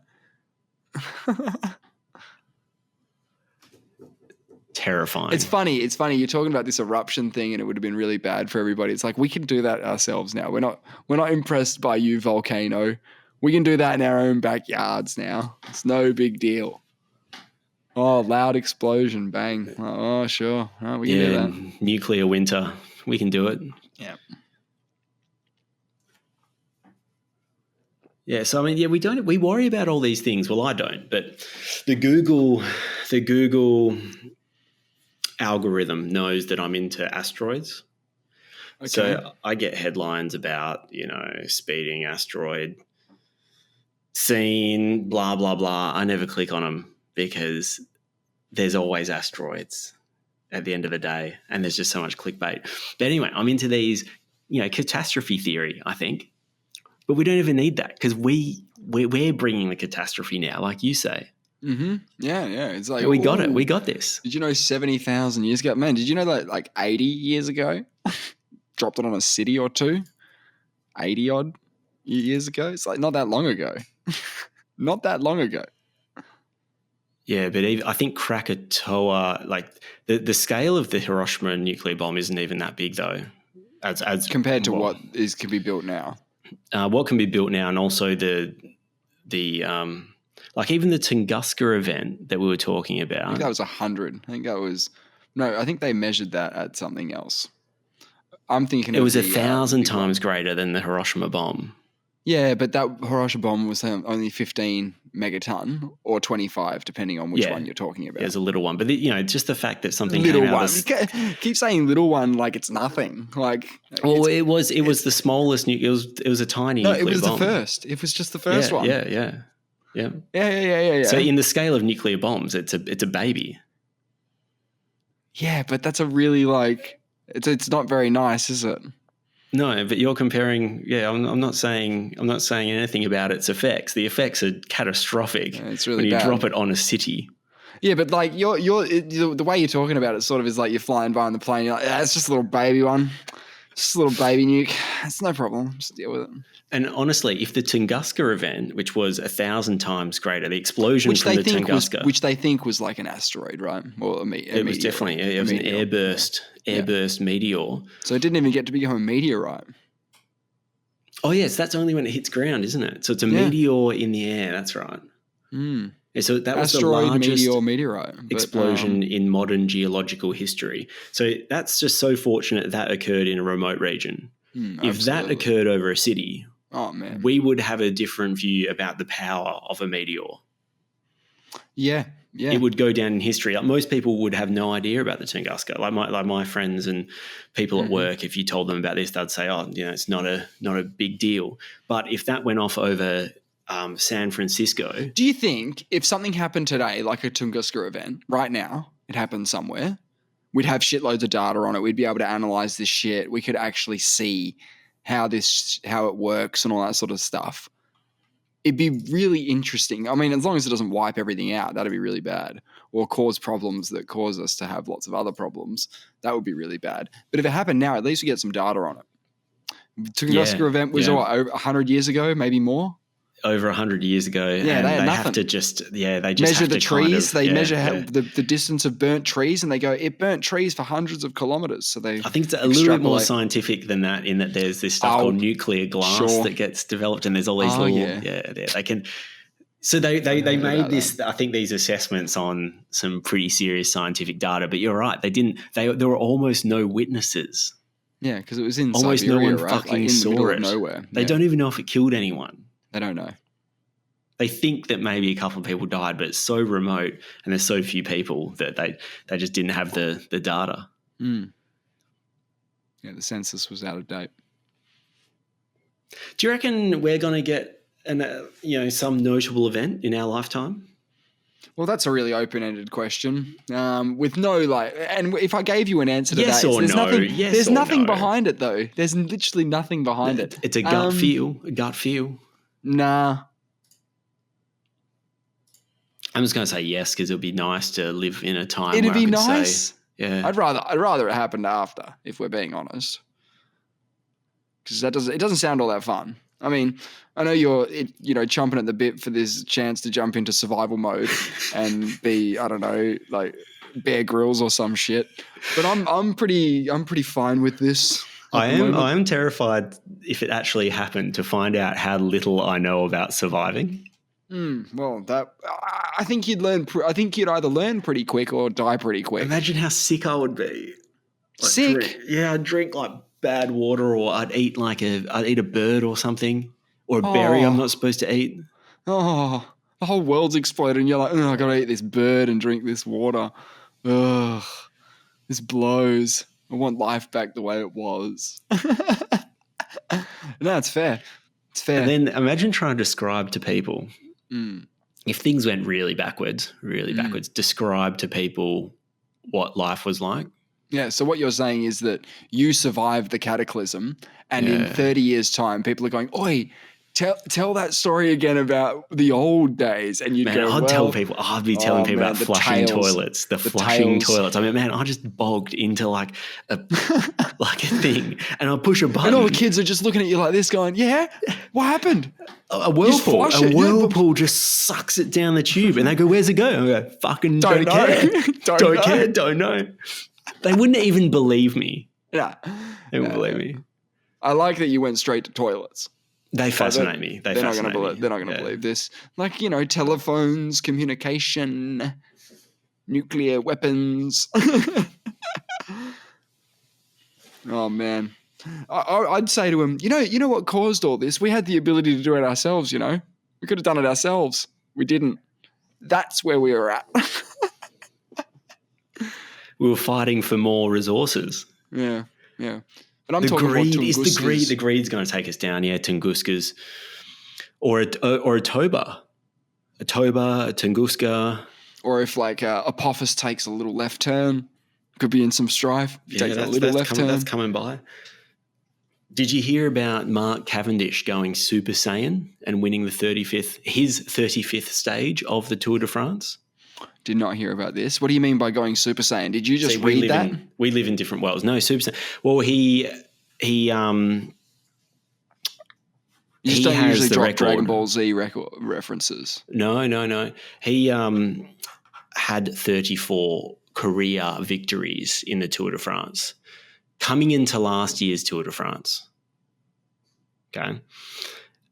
Terrifying. It's funny. You're talking about this eruption thing, and it would have been really bad for everybody. It's like we can do that ourselves now. We're not impressed by you, volcano. We can do that in our own backyards now. It's no big deal. Oh, loud explosion, bang. Oh, sure. Oh, we can do that. Nuclear winter. We can do it. Yeah. Yeah, so I mean, we worry about all these things. Well, I don't, but the Google algorithm knows that I'm into asteroids. Okay. So I get headlines about, speeding asteroid seen, blah, blah, blah. I never click on them because there's always asteroids at the end of the day, and there's just so much clickbait. But anyway, I'm into these, catastrophe theory, I think. But we don't even need that because we're bringing the catastrophe now, like you say. Mm-hmm. Yeah. It's like we got it. We got this. Did you know 70,000 years ago? Man, did you know that like 80 years ago, dropped it on a city or two? 80 odd years ago. It's like not that long ago. Not that long ago. Yeah, but I think Krakatoa, like the scale of the Hiroshima nuclear bomb isn't even that big though, as compared to what can be built now. What can be built now, and also the like even the Tunguska event that we were talking about. I think that was 100. I think they measured that at something else. I'm thinking it was 1,000 times greater than the Hiroshima bomb. Yeah, but that Hiroshima bomb was only 15 megaton or 25, depending on which one you're talking about. Yeah, it's a little one, but just the fact that something little came out one. Keep saying little one like it's nothing. Like, it was the smallest. It was a tiny. No, it was bomb. the first. It was just the first one. Yeah. So in the scale of nuclear bombs, it's a baby. Yeah, but that's a really it's not very nice, is it? No, but you're comparing. Yeah, I'm not saying anything about its effects. The effects are catastrophic. Yeah, it's really when you bad. drop it on a city. Yeah, but like the way you're talking about it, sort of is like you're flying by on the plane. You're like, it's just a little baby one, just a little baby nuke. It's no problem. Just deal with it. And honestly, if the Tunguska event, which was 1,000 times greater, the explosion from the Tunguska, which they think was like an asteroid, right? Or it was definitely an airburst meteor. So it didn't even get to become a meteorite. Oh yes, that's only when it hits ground, isn't it? So it's a meteor in the air. That's right. Mm. Yeah, so that was asteroid, the largest meteorite explosion in modern geological history. So that's just so fortunate that occurred in a remote region. If that absolutely. occurred over a city, Oh, man. we would have a different view about the power of a meteor. Yeah. It would go down in history. Like, most people would have no idea about the Tunguska. Like my friends and people at work, if you told them about this, they'd say, "Oh, it's not a big deal." But if that went off over San Francisco, Do you think if something happened today, like a Tunguska event, right now, it happened somewhere, we'd have shitloads of data on it. We'd be able to analyze this shit. We could actually see how it works and all that sort of stuff. It'd be really interesting. I mean, as long as it doesn't wipe everything out, that'd be really bad, or cause problems that cause us to have lots of other problems. That would be really bad. But if it happened now, at least we get some data on it. The Tunguska event was over 100 years ago, maybe more. Over 100 years ago, Yeah, and they had have to they just measure have the to trees. They measure how the distance of burnt trees, and they go, it burnt trees for hundreds of kilometers. So I think it's a little bit more scientific than that, in that there's this stuff called nuclear glass that gets developed, and there's all these they can. So they made this. I think these assessments on some pretty serious scientific data. But you're right, they didn't. There were almost no witnesses. Yeah, because it was in almost Siberia, no one right? fucking in saw the middle it. Of nowhere. They don't even know if it killed anyone. They don't know. They think that maybe a couple of people died, but it's so remote and there's so few people that they just didn't have the data. Mm. Yeah, the census was out of date. Do you reckon we're going to get some notable event in our lifetime? Well, that's a really open-ended question. With no and if I gave you an answer to yes that, or there's no. nothing. Yes there's or nothing no. behind it though. There's literally nothing behind it. It's a gut feel. A gut feel. Nah. I'm just going to say yes, because it would be nice to live in a time It'd where be I could nice. say, yeah. I'd rather it happened after, if we're being honest, because it doesn't sound all that fun. I mean, I know you're chomping at the bit for this chance to jump into survival mode and be, I don't know, like Bear Grylls or some shit. But I'm pretty fine with this. I am terrified, if it actually happened, to find out how little I know about surviving. Well, I think you'd learn. I think you'd either learn pretty quick or die pretty quick. Imagine how sick I would be. Sick? I'd drink like bad water, or I'd eat a bird or something, or a berry I'm not supposed to eat. Oh, the whole world's exploded, and you're like, I gotta eat this bird and drink this water. Ugh, this blows. I want life back the way it was. No, it's fair. It's fair. And then imagine trying to describe to people. If things went really backwards, describe to people what life was like. Yeah, so what you're saying is that you survived the cataclysm, and in 30 years' time, people are going, oi, tell that story again about the old days. And you'd go, I'd be telling people about flushing toilets, the flushing toilets. I mean, man, I just bogged into like a thing, and I'll push a button. And all the kids are just looking at you like this going, yeah, what happened? A whirlpool just sucks it down the tube, and they go, where's it go? I go, fucking don't care. Don't know. They wouldn't even believe me. Yeah. They wouldn't believe me. I like that you went straight to toilets. They fascinate me. They're not going to believe this. Like, telephones, communication, nuclear weapons. Oh, man. I'd say to him, you know what caused all this? We had the ability to do it ourselves, We could have done it ourselves. We didn't. That's where we were at. We were fighting for more resources. Yeah. But I'm talking about Tunguskas. The greed's going to take us down. Yeah, Tunguskas, or a Toba, a Tunguska, or if Apophis takes a little left turn, could be in some strife. That's coming by. Did you hear about Mark Cavendish going Super Saiyan and winning his 35th stage of the Tour de France? Did not hear about this. What do you mean by going Super Saiyan? Did you just read that? We live in different worlds. No, Super Saiyan. Well, he you just don't usually drop Dragon Ball Z references. No. He had 34 career victories in the Tour de France, coming into last year's Tour de France. Okay,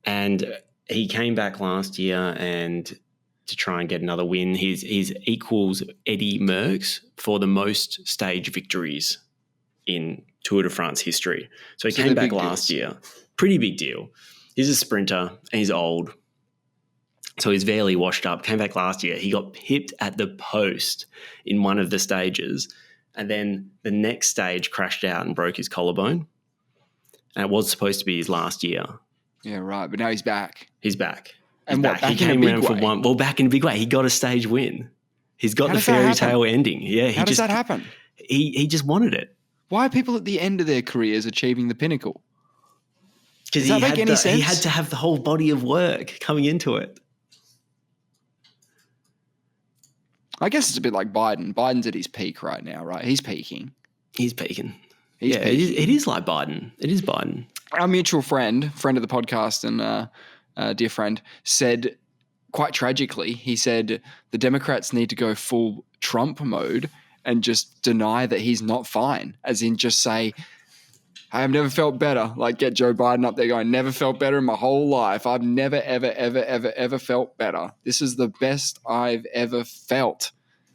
and he came back last year and to try and get another win. He's equals Eddie Merckx for the most stage victories in Tour de France history. So he So came they're back big last deals. year. Pretty big deal. He's a sprinter and he's old. So he's barely washed up. Came back last year. He got pipped at the post in one of the stages. And then the next stage crashed out and broke his collarbone. And it was supposed to be his last year. Yeah, right. But now he's back. He's back. And what, back he in a came big around for way? one. Well, back in a big way. He got a stage win. He's got How the does that fairy happen? tale ending. Yeah, How does that happen? He just wanted it. Why are people at the end of their careers achieving the pinnacle? Because Does that make any sense? He had to have the whole body of work coming into it. I guess it's a bit like Biden. Biden's at his peak right now, right? He's peaking. He's peaking. He's yeah, peaking. It is like Biden. It is Biden. Our mutual friend of the podcast and dear friend, said quite tragically, he said the Democrats need to go full Trump mode and just deny that he's not fine, as in just say, I have never felt better. Like get Joe Biden up there going, never felt better in my whole life. I've never, ever, ever, ever, ever felt better. This is the best I've ever felt.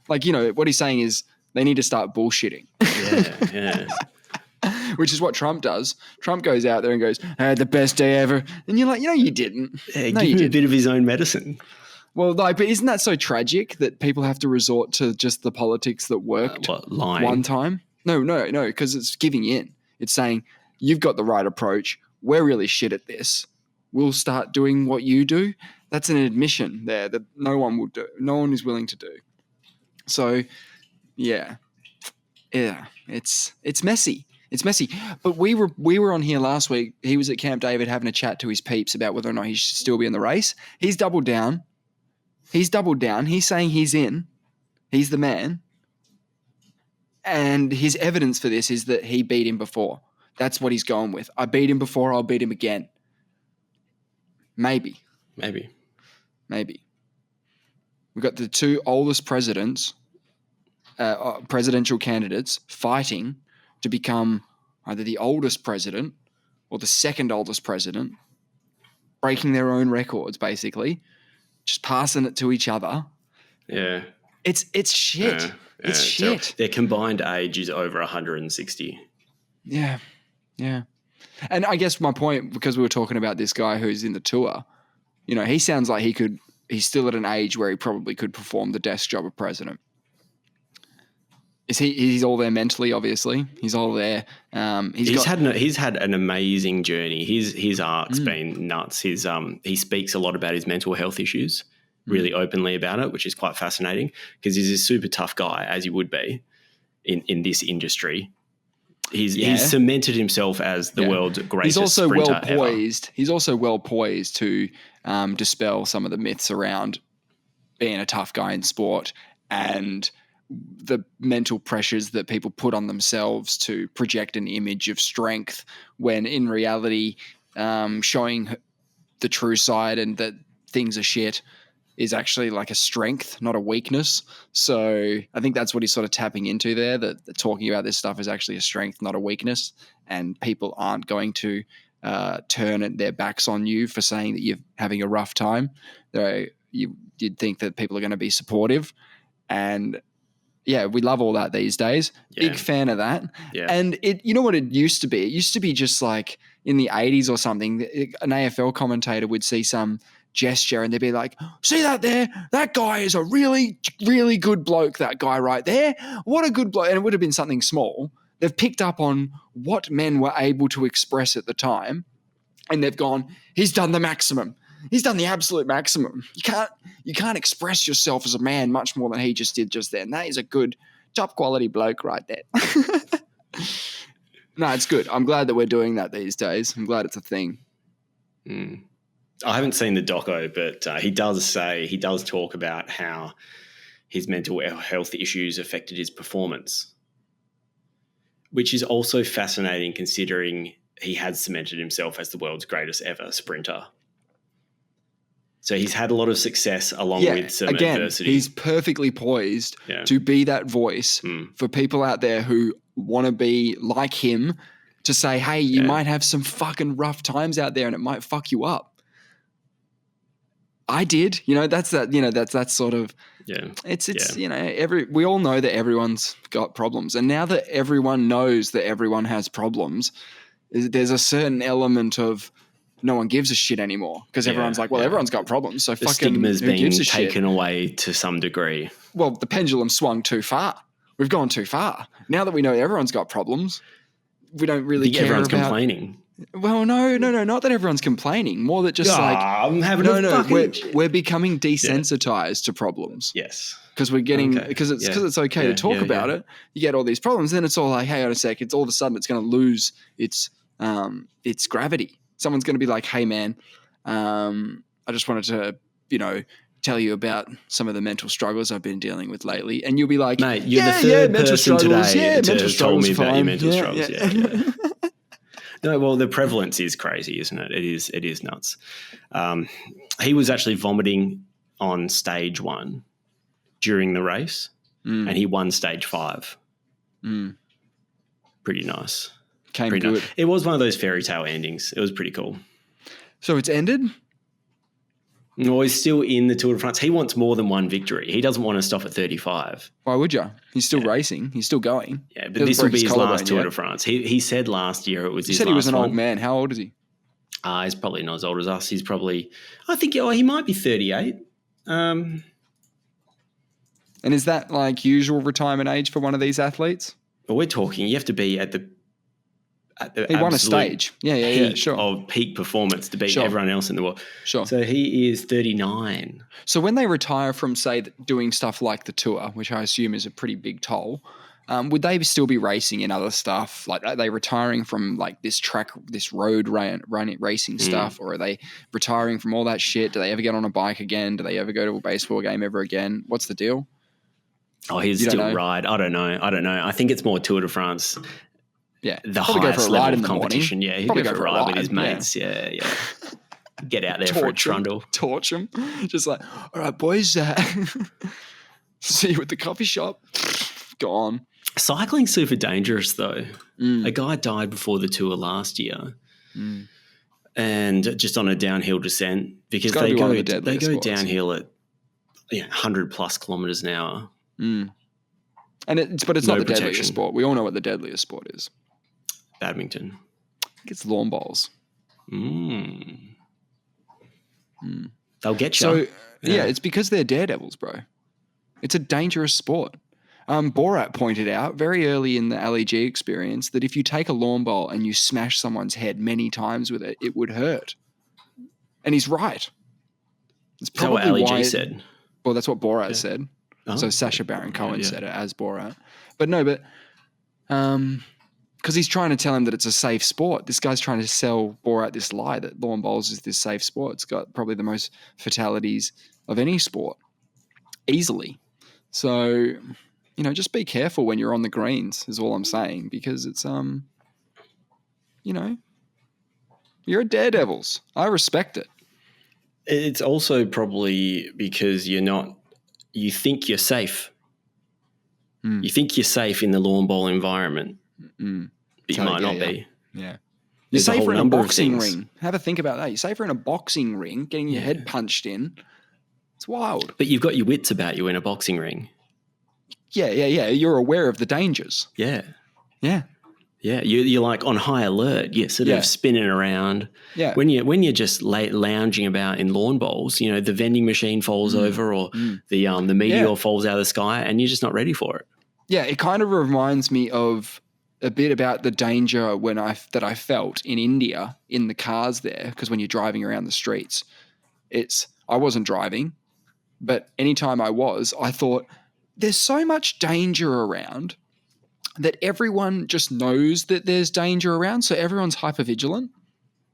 Like, you know, what he's saying is they need to start bullshitting. Yeah. Which is what Trump does. Trump goes out there and goes, I had the best day ever. And you're like, no, you didn't. Yeah, No, give you him a didn't. bit of his own medicine. Well, like, but isn't that so tragic that people have to resort to just the politics that worked Lying? one time? No, because it's giving in. It's saying, you've got the right approach. We're really shit at this. We'll start doing what you do. That's an admission there that no one will do. No one is willing to do. So, yeah, it's messy. It's messy. But we were on here last week. He was at Camp David having a chat to his peeps about whether or not he should still be in the race. He's doubled down. He's saying he's in. He's the man. And his evidence for this is that he beat him before. That's what he's going with. I beat him before, I'll beat him again. Maybe. We've got the two oldest presidential candidates fighting to become either the oldest president or the second oldest president, breaking their own records, basically, just passing it to each other. Yeah. It's shit. It's shit. So their combined age is over 160. Yeah. And I guess my point, because we were talking about this guy who's in the tour, you know, he sounds like he's still at an age where he probably could perform the desk job of president. He's all there mentally, obviously. He's all there. He's had an amazing journey. His art's been nuts. He speaks a lot about his mental health issues, really openly about it, which is quite fascinating because he's a super tough guy, as he would be in this industry. He's cemented himself as the world's greatest sprinter ever. He's also well poised to dispel some of the myths around being a tough guy in sport and the mental pressures that people put on themselves to project an image of strength when in reality showing the true side and that things are shit is actually like a strength, not a weakness. So I think that's what he's sort of tapping into there, that talking about this stuff is actually a strength, not a weakness. And people aren't going to turn their backs on you for saying that you're having a rough time. You'd think that people are going to be supportive. And yeah, we love all that these days. Yeah. Big fan of that. Yeah. And you know what it used to be? It used to be just like in the 80s or something, an AFL commentator would see some gesture and they'd be like, see that there? That guy is a really, really good bloke, that guy right there. What a good bloke. And it would have been something small. They've picked up on what men were able to express at the time and they've gone, he's done the maximum. He's done the absolute maximum. You can't express yourself as a man much more than he just did just then. That is a good, top quality bloke right there. No, it's good. I'm glad that we're doing that these days. I'm glad it's a thing. I haven't seen the doco, but he does talk about how his mental health issues affected his performance, which is also fascinating considering he has cemented himself as the world's greatest ever sprinter. So he's had a lot of success along with some adversity. He's perfectly poised to be that voice for people out there who want to be like him, to say, hey, you might have some fucking rough times out there and it might fuck you up. I did. You know, that's sort of. Yeah. It's you know, we all know that everyone's got problems, and now that everyone knows that everyone has problems, there's a certain element of no one gives a shit anymore because everyone's like, well, everyone's got problems, so the fucking stigma's who being gives a taken shit? away to some degree. Well, the pendulum swung too far. We've gone too far. Now that we know everyone's got problems, we don't really care everyone's about. Complaining. Well, no, not that everyone's complaining. More that just I'm having we're becoming desensitized to problems. Yes. Because we're getting because it's okay to talk about it. You get all these problems, then it's all like, hey, on a sec, it's all of a sudden it's going to lose its gravity. Someone's going to be like, hey, man, I just wanted to, you know, tell you about some of the mental struggles I've been dealing with lately, and you'll be like, mate, you're the third person today to tell me about your mental struggles. Yeah. No, well, the prevalence is crazy, isn't it? It is nuts. He was actually vomiting on stage 1 during the race, and he won stage 5. Pretty nice. Pretty good. Nice. It was one of those fairy tale endings. It was pretty cool. So it's ended? No, he's still in the Tour de France. He wants more than one victory. He doesn't want to stop at 35. Why would you? He's still racing. He's still going. Yeah, but this will be his last Tour de France. He said last year it was his last one. He said he was an old man. How old is he? He's probably not as old as us. He's probably, I think, he might be 38. And is that like usual retirement age for one of these athletes? Well, we're talking, you have to be at the he won a stage. Yeah, sure. Of peak performance to beat everyone else in the world. Sure. So he is 39. So when they retire from, say, doing stuff like the Tour, which I assume is a pretty big toll, would they still be racing in other stuff? Like, are they retiring from like this road racing stuff, or are they retiring from all that shit? Do they ever get on a bike again? Do they ever go to a baseball game ever again? What's the deal? Oh, he's still ride. I don't know. I think it's more Tour de France. Yeah, the highest level of competition. Yeah, he'd go for a ride with his mates. Yeah. Get out there for a trundle. Torch him. Just like, all right, boys, see you at the coffee shop. Gone. Cycling's super dangerous, though. A guy died before the Tour last year, and just on a downhill descent because they go downhill at 100 plus kilometers an hour. But it's not the deadliest sport. We all know what the deadliest sport is. Badminton. I think it's lawn bowls. They'll get you. So it's because they're daredevils, bro. It's a dangerous sport. Borat pointed out very early in the LEG experience that if you take a lawn bowl and you smash someone's head many times with it, it would hurt. And he's right. It's probably what LEG said. Well, that's what Borat said. So Sacha Baron Cohen said it as Borat. But because he's trying to tell him that it's a safe sport. This guy's trying to sell Borat this lie that lawn bowls is this safe sport. It's got probably the most fatalities of any sport, easily. So, just be careful when you're on the greens is all I'm saying, because it's, you're a daredevils. I respect it. It's also probably because you think you're safe. You think you're safe in the lawn bowl environment. But you might not be. Yeah. You're safer in a boxing ring. Have a think about that. You're safer in a boxing ring, getting your head punched in. It's wild. But you've got your wits about you in a boxing ring. Yeah. You're aware of the dangers. Yeah. Yeah. Yeah, you're like on high alert. You're sort of spinning around. Yeah. When you're just lounging about in lawn bowls, the vending machine falls over, or the meteor falls out of the sky, and you're just not ready for it. Yeah, it kind of reminds me of a bit about the danger that I felt in India in the cars there, because when you're driving around the streets, I wasn't driving, but anytime I was, I thought there's so much danger around that everyone just knows that there's danger around, so everyone's hypervigilant.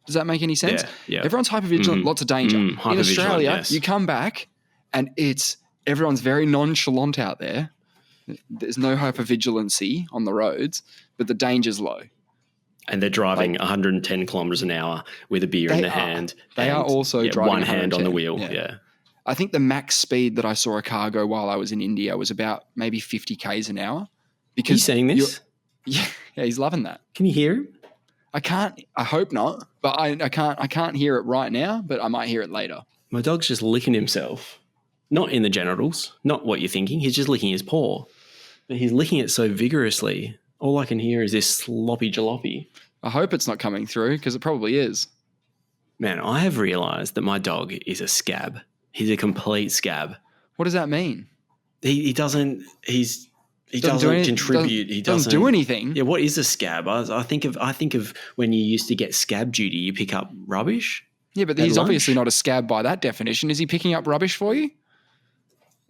Does that make any sense? Yeah. Everyone's hypervigilant, lots of danger. In Australia, you come back and everyone's very nonchalant out there. There's no hypervigilancy on the roads, but the danger's low. And they're driving 110 kilometers an hour with a beer in the hand. They are also driving one hand on the wheel. Yeah. I think the max speed that I saw a car go while I was in India was about maybe 50 Ks an hour. Because are you saying this? Yeah, he's loving that. Can you hear him? I can't. I hope not, but I can't hear it right now. But I might hear it later. My dog's just licking himself. Not in the genitals, not what you're thinking. He's just licking his paw. But he's licking it so vigorously. All I can hear is this sloppy jalopy. I hope it's not coming through because it probably is. Man, I have realised that my dog is a scab. He's a complete scab. What does that mean? He doesn't Doesn't contribute. He doesn't do anything. Yeah, what is a scab? I think of when you used to get scab duty, you pick up rubbish. Yeah, but he's obviously not a scab by that definition. Is he picking up rubbish for you?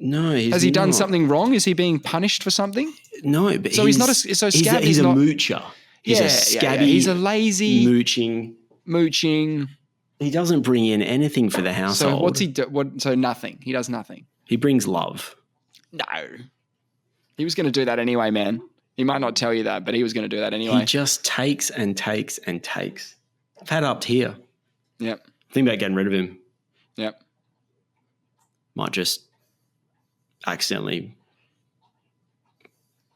No, has he done something wrong? Is he being punished for something? No, but so he's not a scab. He's a moocher. He's a scabby. He's a lazy mooching. He doesn't bring in anything for the household. So what's he do? So nothing. He does nothing. He brings love. No, he was going to do that anyway, man. He might not tell you that, but he was going to do that anyway. He just takes and takes and takes. I've had up here. Yep. Think about getting rid of him. Yep. Might just accidentally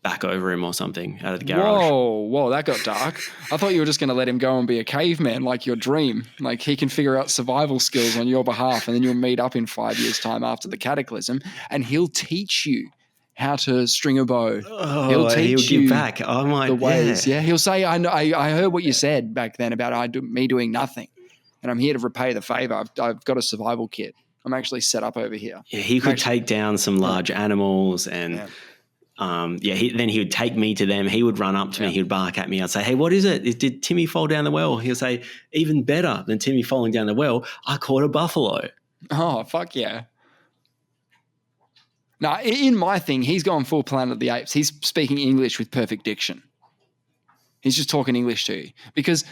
back over him or something out of the garage. Whoa, that got dark. I thought you were just going to let him go and be a caveman like your dream. Like he can figure out survival skills on your behalf and then you'll meet up in 5 years' time after the cataclysm and he'll teach you how to string a bow. He'll teach you give back. I might, the ways. Yeah, he'll say, I heard what you said back then about me doing nothing and I'm here to repay the favor. I've got a survival kit. I'm actually set up over here. Yeah, he could take down some large animals and then he would take me to them. He would run up to me. He would bark at me. I'd say, hey, what is it? Did Timmy fall down the well? He'll say, even better than Timmy falling down the well, I caught a buffalo. Oh, fuck yeah. Now, in my thing, he's gone full Planet of the Apes. He's speaking English with perfect diction. He's just talking English to you. Because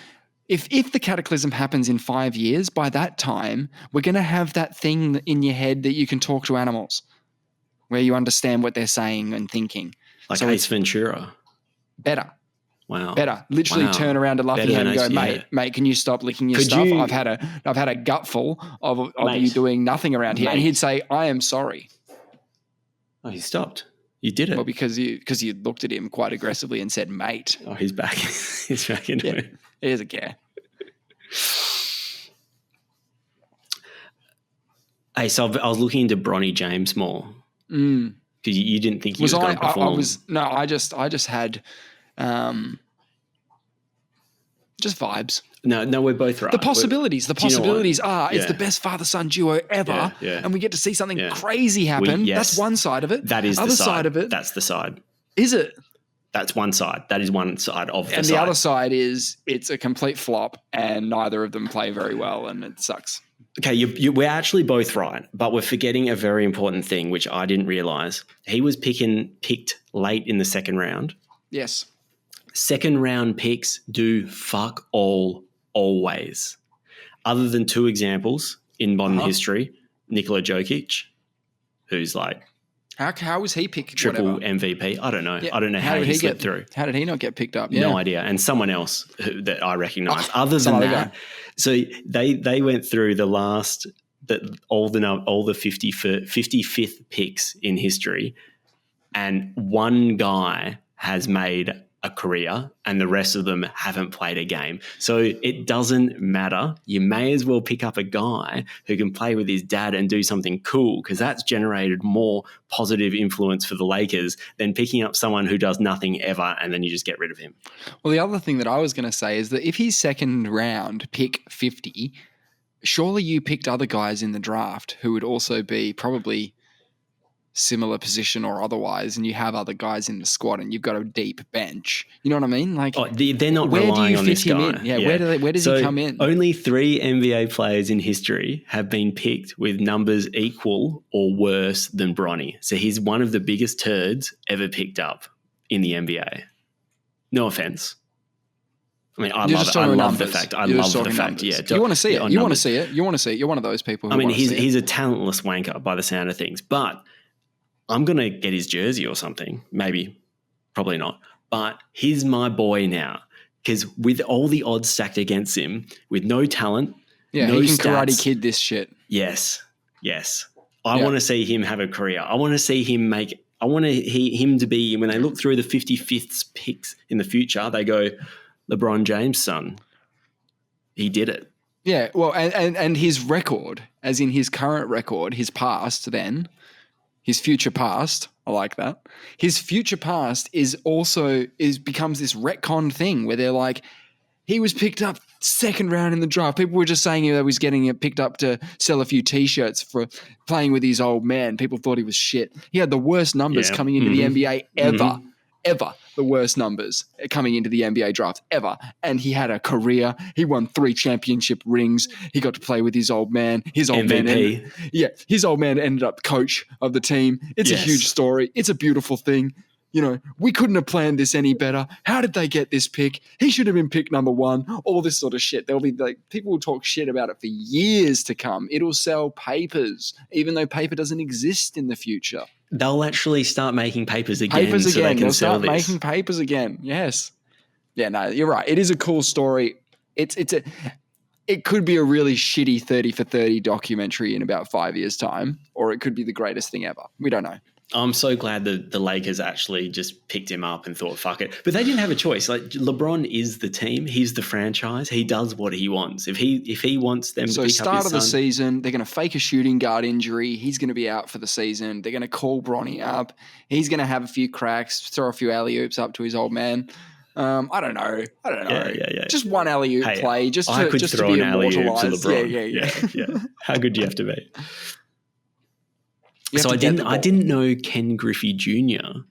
if the cataclysm happens in 5 years, by that time, we're going to have that thing in your head that you can talk to animals, where you understand what they're saying and thinking. Like Ace Ventura. Better. Wow. Better. Literally turn around to Luffingham and go, mate, can you stop licking your stuff? I've had a gutful of you doing nothing around here. And he'd say, I am sorry. Oh, he stopped. You did it. Well, because you looked at him quite aggressively and said, mate. Oh, he's back. He's back into it. He doesn't care. Hey, so I was looking into Bronny James more. Because you didn't think he was going to perform. I just had just vibes. No, we're both right. The possibilities are it's the best father-son duo ever, and we get to see something crazy happen. That's one side of it. That is the other side of it. That's the side. Is it? That's one side. That is one side of the side. And the other side is it's a complete flop, and neither of them play very well, and it sucks. Okay, we're actually both right, but we're forgetting a very important thing, which I didn't realise. He was picked late in the second round. Yes. Second round picks do fuck all always. Other than two examples in modern history, Nikola Jokic, who's like how was he picked? Triple MVP. I don't know. Yeah. I don't know how he slipped through. How did he not get picked up? Yeah. No idea. And someone else that I recognise. Other than that, so they went through all the 55th picks in history, and one guy has made a career and the rest of them haven't played a game. So it doesn't matter. You may as well pick up a guy who can play with his dad and do something cool, because that's generated more positive influence for the Lakers than picking up someone who does nothing ever and then you just get rid of him. Well, the other thing that I was going to say is that if he's second round pick 50, surely you picked other guys in the draft who would also be probably similar position or otherwise, and you have other guys in the squad and you've got a deep bench. You know what I mean? Like, they're not relying on this guy. Yeah, where does he come in? Only 3 NBA players in history have been picked with numbers equal or worse than Bronny. So he's one of the biggest turds ever picked up in the NBA. No offense. I mean, I love the fact. I love the fact. Yeah, you want to see it. You want to see it. You want to see it. You're one of those people who he's a talentless wanker by the sound of things, but I'm going to get his jersey or something. Maybe, probably not. But he's my boy now, because with all the odds stacked against him, with no talent, no he can stats, Karate Kid this shit. Yes. I want to see him have a career. I want to see him him to be, when they look through the 55th picks in the future, they go, LeBron James' son, he did it. Yeah, well, and his record, as in his current record, his past then, his future past, I like that. His future past becomes this retcon thing where they're like, he was picked up second round in the draft. People were just saying he was getting it picked up to sell a few T-shirts for playing with his old man. People thought he was shit. He had the worst numbers coming into the NBA ever. Ever. The worst numbers coming into the NBA draft ever. And he had a career. He won 3 championship rings. He got to play with his old man. His old MVP. his old man ended up coach of the team. It's a huge story. It's a beautiful thing. You know, we couldn't have planned this any better. How did they get this pick? He should have been pick number 1. All this sort of shit. There'll be like, people will talk shit about it for years to come. It'll sell papers, even though paper doesn't exist in the future. They'll actually start making papers again. So they can They'll sell start making papers again. Yes. Yeah, no, you're right. It is a cool story. It could be a really shitty 30 for 30 documentary in about 5 years' time, or it could be the greatest thing ever. We don't know. I'm so glad that the Lakers actually just picked him up and thought, fuck it. But they didn't have a choice. Like, LeBron is the team. He's the franchise. He does what he wants. If he wants them to pick up his son. So start of the season, they're going to fake a shooting guard injury. He's going to be out for the season. They're going to call Bronny up. He's going to have a few cracks, throw a few alley-oops up to his old man. I don't know. Yeah. Just one alley-oop play, just to be immortalized. Yeah. How good do you have to be? So I didn't know Ken Griffey Jr.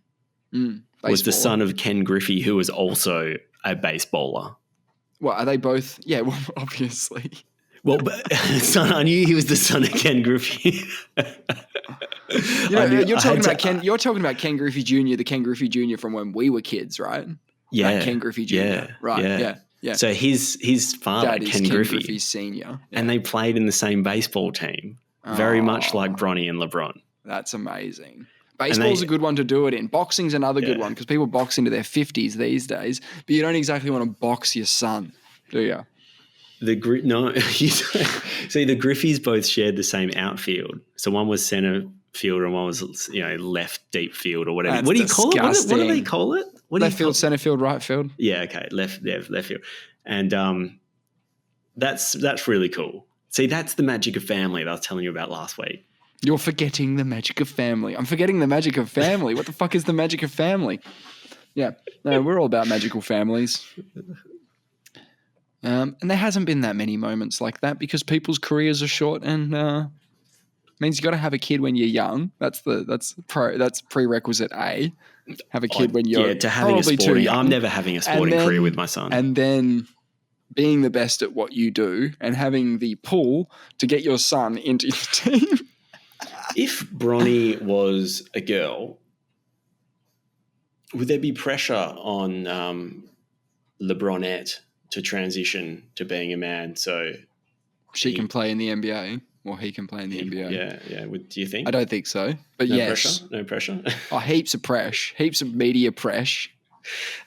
Was the son of Ken Griffey, who was also a baseballer. Well, are they both? Yeah, well, obviously. Well, I knew he was the son of Ken Griffey. You're talking about Ken Griffey Jr., the Ken Griffey Jr. from when we were kids, right? Yeah, like Ken Griffey Jr. Yeah, right. Yeah. So his father, Ken Griffey, Griffey Senior, and they played in the same baseball team, very much like Bronny and Lebron. That's amazing. Baseball's a good one to do it in. Boxing's another good one because people box into their 50s these days, but you don't exactly want to box your son, do you? No, you don't. See, the Griffeys both shared the same outfield. So one was center field and one was left deep field or whatever. That's what do you disgusting. call it? What do they call it? Left field, center field, right field. Yeah, okay, left field, and that's really cool. See, that's the magic of family that I was telling you about last week. You're forgetting the magic of family. I'm forgetting the magic of family. What the fuck is the magic of family? Yeah. No, we're all about magical families. And there hasn't been that many moments like that because people's careers are short and means you got to have a kid when you're young. That's prerequisite A. Have a kid when you're to having a sporting. I'm never having a sporting career with my son. And then being the best at what you do and having the pull to get your son into your team. If Bronny was a girl, would there be pressure on LeBronette to transition to being a man so she can play in the NBA or he can play in the NBA? Yeah. Do you think? I don't think so, but yes. No pressure? Oh, heaps of pressure. Heaps of media pressure.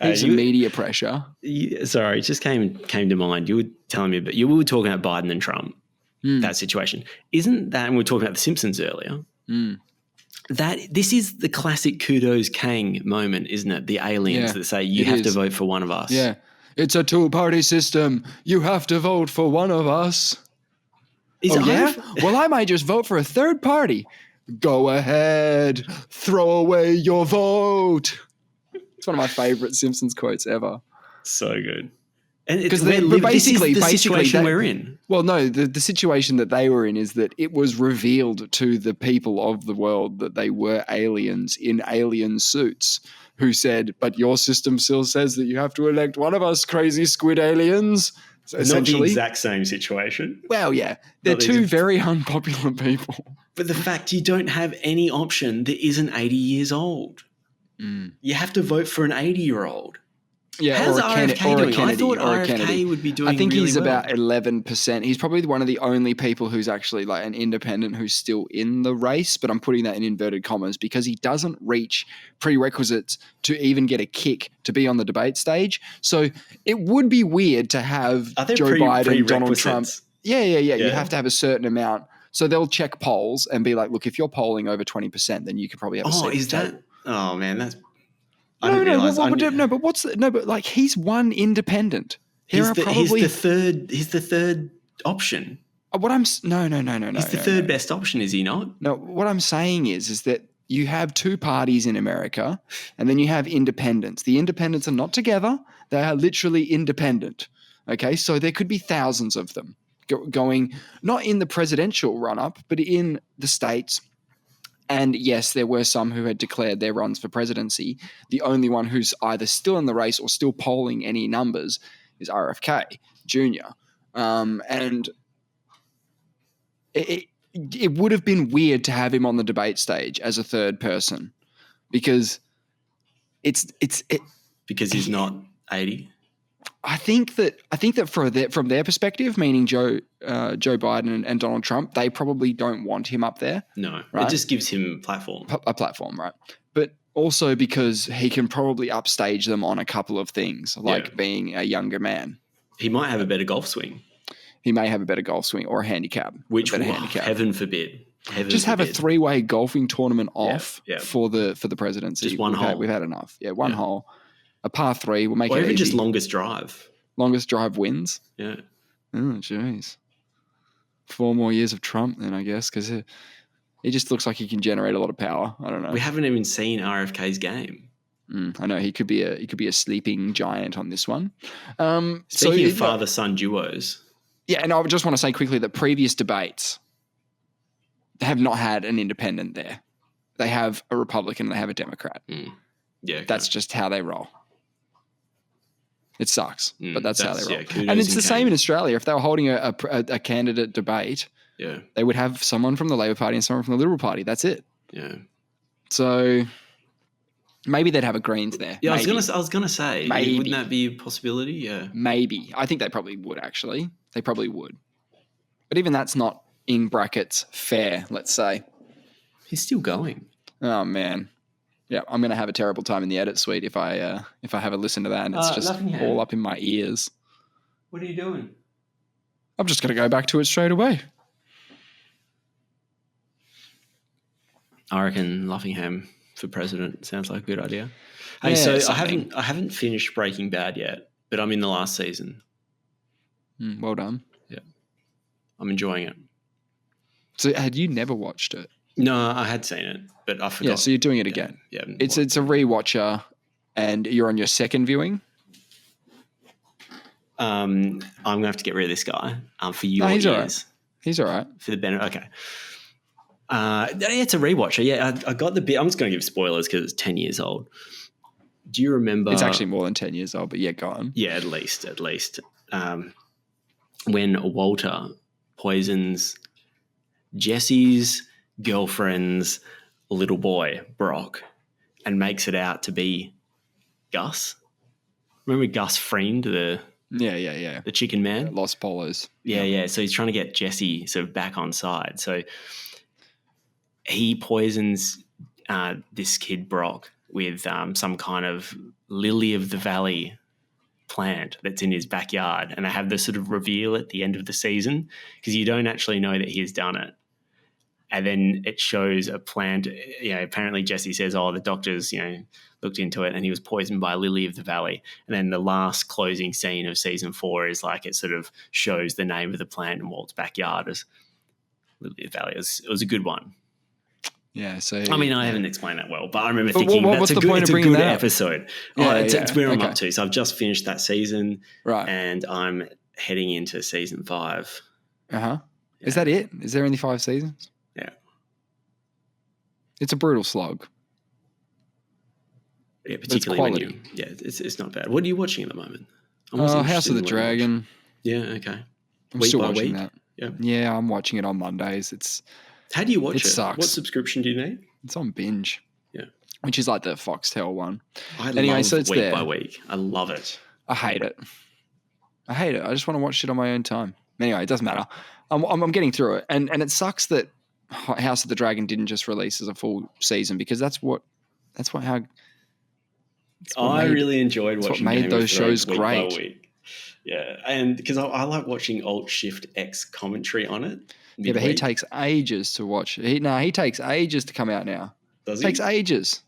Media pressure. Sorry, it just came to mind. You were telling me, but you were talking about Biden and Trump. That situation. Isn't that, and we were talking about The Simpsons earlier, that this is the classic Kudos Kang moment, isn't it? The aliens that say, you have to vote for one of us. Yeah. It's a two-party system. You have to vote for one of us. Well, I might just vote for a third party. Go ahead. Throw away your vote. It's one of my favorite Simpsons quotes ever. So good. And because basically the situation we're in. Well, no, the situation that they were in is that it was revealed to the people of the world that they were aliens in alien suits who said, but your system still says that you have to elect one of us crazy squid aliens. So not the exact same situation. Well, yeah. They're two very unpopular people. But the fact you don't have any option that isn't 80 years old. You have to vote for an 80-year-old. Yeah, how's RFK doing? I thought RFK Kennedy would be doing I think really he's well. about 11%. He's probably one of the only people who's actually like an independent who's still in the race, but I'm putting that in inverted commas because he doesn't reach prerequisites to even get a kick to be on the debate stage. So it would be weird to have Joe Biden, Donald Trump. Yeah. You have to have a certain amount. So they'll check polls and be like, look, if you're polling over 20%, then you could probably have a seat. Is that? Oh, man, that's... But like he's one independent. He's the third option. No. He's the third best option, is he not? No, what I'm saying is that you have two parties in America, and then you have independents. The independents are not together; they are literally independent. Okay, so there could be thousands of them going, not in the presidential run-up, but in the states. And yes, there were some who had declared their runs for presidency. The only one who's either still in the race or still polling any numbers is RFK Jr. And it would have been weird to have him on the debate stage as a third person, because because he's not 80. I think that from their perspective, meaning Joe Biden and Donald Trump, they probably don't want him up there. No, right? It just gives him a platform, right? But also because he can probably upstage them on a couple of things, like being a younger man. He might have a better golf swing. He may have a better golf swing or a handicap. Heaven forbid. Have a 3-way golfing tournament off for the presidency. Just one hole. We've had enough. Yeah, one hole. A par 3 will make it easy. Or even just longest drive. Longest drive wins. Yeah. Oh, jeez. 4 more years of Trump then, I guess, because he just looks like he can generate a lot of power. I don't know. We haven't even seen RFK's game. I know he could be a sleeping giant on this one. Speaking of father-son duos. Yeah, and I just want to say quickly that previous debates have not had an independent there. They have a Republican and they have a Democrat. Yeah, okay. That's just how they roll. It sucks, but that's how they roll. Kudos and it's the Kang. same in Australia. If they were holding a candidate debate, they would have someone from the Labor Party and someone from the Liberal Party. That's it. Yeah. So maybe they'd have a Greens there. Yeah, maybe. I was gonna say, maybe. Wouldn't that be a possibility? Yeah. Maybe. I think they probably would, actually. They probably would. But even that's not, in brackets, fair, let's say. He's still going. Oh, man. Yeah, I'm going to have a terrible time in the edit suite if I have a listen to that and it's just all up in my ears. What are you doing? I'm just going to go back to it straight away. I reckon Luffingham for president sounds like a good idea. Hey, so I haven't finished Breaking Bad yet, but I'm in the last season. Well done. Yeah. I'm enjoying it. So had you never watched it? No, I had seen it, but I forgot. Yeah, so you're doing it again. Yeah. It's a rewatcher and you're on your second viewing? I'm going to have to get rid of this guy for your ears. All right. He's all right. For the benefit. Okay. It's a rewatcher. Yeah, I got the bit. I'm just going to give spoilers because it's 10 years old. Do you remember? It's actually more than 10 years old, but yeah, go on. Yeah, at least. When Walter poisons Jesse's girlfriend's little boy, Brock, and makes it out to be Gus. Remember Gus Friend, the chicken man? Los Polos. Yeah. So he's trying to get Jesse sort of back on side. So he poisons this kid, Brock, with some kind of lily of the valley plant that's in his backyard, and they have the sort of reveal at the end of the season because you don't actually know that he has done it. And then it shows a plant, apparently Jesse says, the doctors, looked into it and he was poisoned by a lily of the valley. And then the last closing scene of season 4 is like it sort of shows the name of the plant in Walt's backyard as lily of the valley. It was a good one. Yeah, so I mean, I haven't explained that well, but I remember thinking what's the point of bringing good that up? episode. It's where I'm up to. So I've just finished that season, right? And I'm heading into season 5. Yeah. Is that it? Is there only 5 seasons? Yeah. It's a brutal slog. Yeah, particularly when you. Yeah, it's not bad. What are you watching at the moment? House of the Dragon. Yeah. Okay. I'm still watching that. Yeah, I'm watching it on Mondays. How do you watch it? It sucks. What subscription do you need? It's on Binge. Yeah. Which is like the Foxtel one. I love so it's week there. by week. I love it. I hate it. I just want to watch it on my own time. Anyway, it doesn't matter. I'm getting through it. And it sucks that House of the Dragon didn't just release as a full season because I really enjoyed watching what made those shows week great. By week. Yeah, and because I like watching Alt-Shift-X commentary on it. Yeah, but he takes ages to watch. He takes ages to come out now. Does he? Takes ages.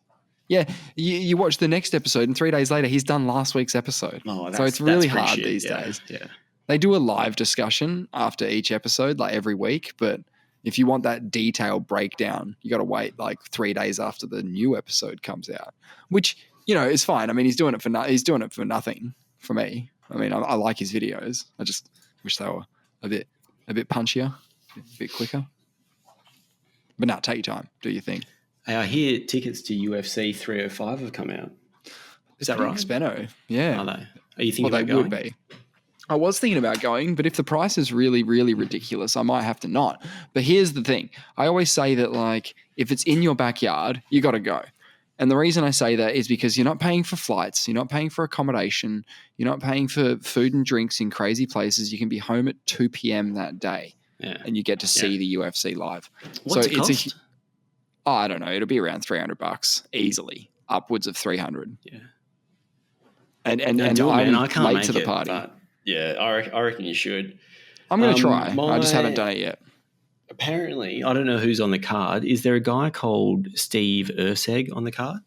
Yeah, you watch the next episode and 3 days later he's done last week's episode. Oh, so it's really hard these days. Yeah. They do a live discussion after each episode, like every week. But if you want that detailed breakdown, you got to wait like 3 days after the new episode comes out, which, you know, is fine. I mean, he's doing it for nothing for me. I mean, I like his videos. I just wish they were a bit punchier, a bit quicker. But now, take your time. Do your thing. Hey, I hear tickets to UFC 305 have come out. Is that right? Expensive, yeah. Are they? Are you thinking about they going? would be. I was thinking about going, but if the price is really, really ridiculous, I might have to not. But here's the thing. I always say that, like, if it's in your backyard, you got to go. And the reason I say that is because you're not paying for flights, you're not paying for accommodation, you're not paying for food and drinks in crazy places. You can be home at 2 p.m. that day, and you get to see the UFC live. What's it cost? I don't know. It'll be around $300 easily, upwards of 300. Yeah. And man, I can't late make to the it, party. But yeah, I reckon you should. I'm going to try. I just haven't done it yet. Apparently, I don't know who's on the card. Is there a guy called Steve Erceg on the card?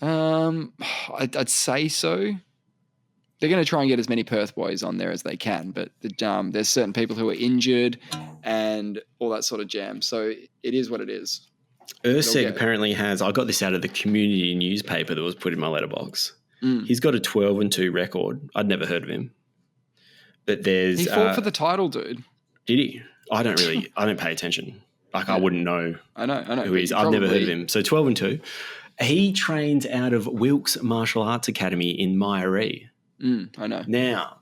I'd say so. They're going to try and get as many Perth boys on there as they can, but there's certain people who are injured and all that sort of jam. So it is what it is. Erceg apparently has. I got this out of the community newspaper that was put in my letterbox. He's got a 12-2 record. I'd never heard of him. But he fought for the title, dude. Did he? I don't pay attention. Like, I wouldn't know. I know who he is. I've never heard of him. So 12-2. He trains out of Wilkes Martial Arts Academy in Myaree. I know. Now,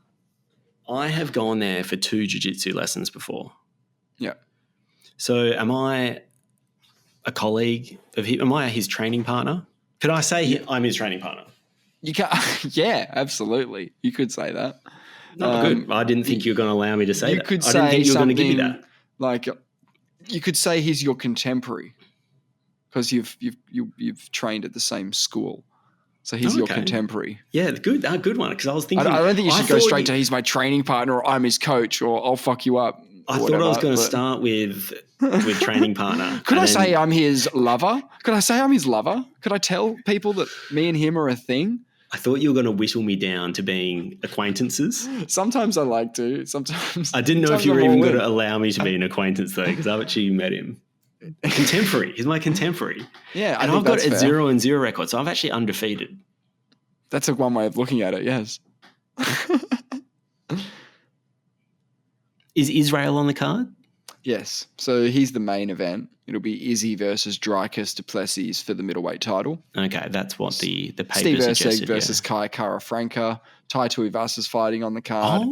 I have gone there for 2 jiu-jitsu lessons before. Yeah. So am I a colleague of his? Am I his training partner? Could I say I'm his training partner? You can. Yeah, absolutely. You could say that. No, good. I didn't think you were going to allow me to say that. Could I didn't think you were going to give me that. Like, you could say he's your contemporary because you've trained at the same school. So he's your contemporary. Yeah, good one. Because I was thinking, I don't think you should go straight to he's my training partner or I'm his coach or I'll fuck you up. I thought I was going to start with training partner. Could I say I'm his lover? Could I say I'm his lover? Could I tell people that me and him are a thing? I thought you were going to whittle me down to being acquaintances. Sometimes I like to. Sometimes I didn't know if you were even going to allow me to be an acquaintance though, because I've actually met him. Contemporary. He's my contemporary. Yeah, and I've got a 0-0 record, so I'm actually undefeated. That's one way of looking at it. Yes. Is Israel on the card? Yes. So he's the main event. It'll be Izzy versus Dricus du Plessis for the middleweight title. Okay, that's what the paper Steve suggested. Erceg versus Kai Kara Franca. Tiuvasa's fighting on the card.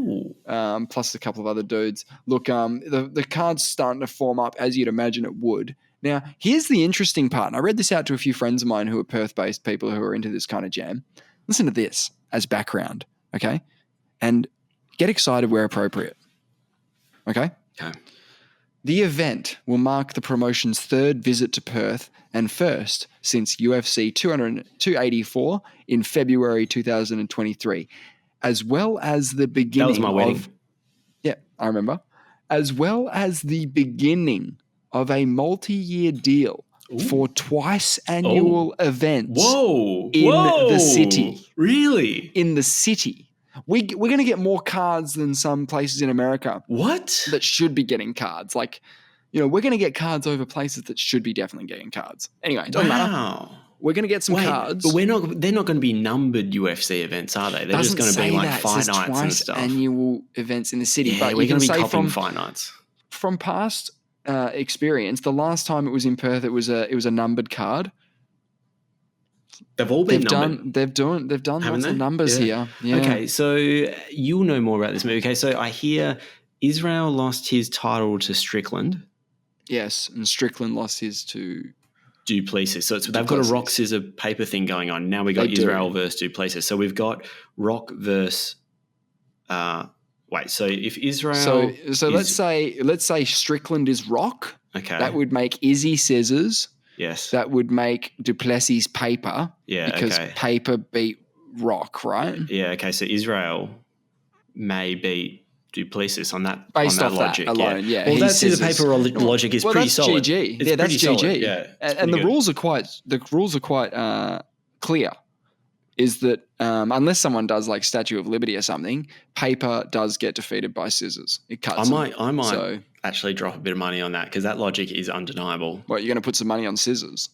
Plus a couple of other dudes. Look, the card's starting to form up as you'd imagine it would. Now, here's the interesting part. And I read this out to a few friends of mine who are Perth-based people who are into this kind of jam. Listen to this as background, okay? And get excited where appropriate. Okay? Okay. The event will mark the promotion's third visit to Perth and first since UFC 284 in February 2023, as well as the beginning That was my wedding. Yeah, I remember. As well as the beginning of a multi-year deal for twice annual events in the city. Really? In the city. We're going to get more cards than some places in America. What? That should be getting cards. Like, we're going to get cards over places that should be definitely getting cards. Anyway, it doesn't matter. We're going to get some cards. But they're not going to be numbered UFC events, are they? They're just going to be like fight nights and stuff. Annual events in the city. Yeah, but we're going to be say copying fight nights. From past experience, the last time it was in Perth, it was a numbered card. They've all been numbered. They've done lots of numbers here. Yeah. Okay, so you'll know more about this movie. Okay, so I hear Israel lost his title to Strickland. Yes, and Strickland lost his to du Plessis. So they've got a rock, scissor, paper thing going on. Now we got Israel versus du Plessis. So we've got rock versus. So if Israel. So let's say Strickland is rock. Okay. That would make Izzy scissors. Yes. That would make du Plessis paper. Yeah. Because paper beat rock, right? Yeah. Okay. So Israel may beat du Plessis on that based on that off logic. that alone. Yeah. Well, that's the paper logic is pretty solid. GG. That's GG. Yeah. And the rules are quite clear. is that unless someone does like Statue of Liberty or something, paper does get defeated by scissors. It cuts. I might actually drop a bit of money on that because that logic is undeniable. What, you're going to put some money on scissors?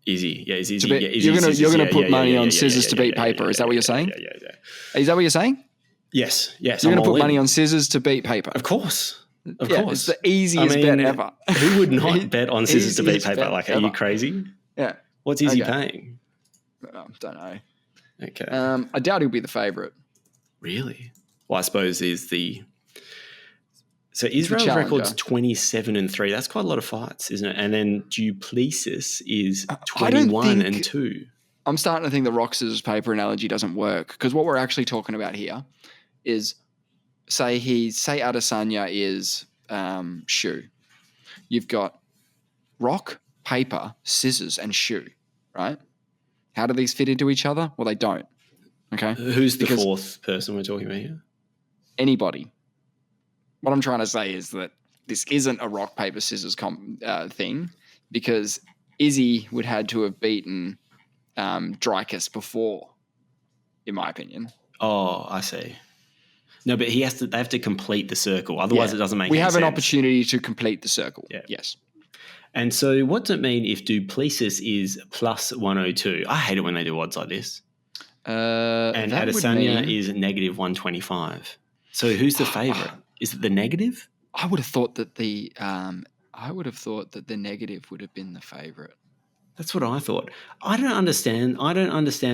Easy. Yeah, it's easy. You're going to put money on scissors to beat paper. Is that what you're saying? Yeah. Is that what you're saying? Yes. You're going to put money on scissors to beat paper. Of course. Of course. It's the easiest bet ever. Who would not bet on scissors to beat paper? Like, are you crazy? Yeah. What's easy paying? Don't know. Okay. I doubt he'll be the favourite. Really? Well, I suppose So Israel's record's 27-3. That's quite a lot of fights, isn't it? And then Duplessis is 21-2. I'm starting to think the rock scissors paper analogy doesn't work because what we're actually talking about here is say Adesanya is shoe. You've got rock, paper, scissors, and shoe, right? How do these fit into each other? Well, they don't. Okay. Who's the fourth person we're talking about here? Anybody. What I'm trying to say is that this isn't a rock, paper, scissors thing because Izzy would had to have beaten Dreykus before, in my opinion. Oh, I see. No, but they have to complete the circle. Otherwise, it doesn't make any sense. We have an opportunity to complete the circle. Yeah. Yes. And so what does it mean if Duplessis is plus 102? I hate it when they do odds like this. And Adesanya is negative 125. So who's the favourite? Is it the negative? I would have thought that the negative would have been the favourite. That's what I thought. I don't understand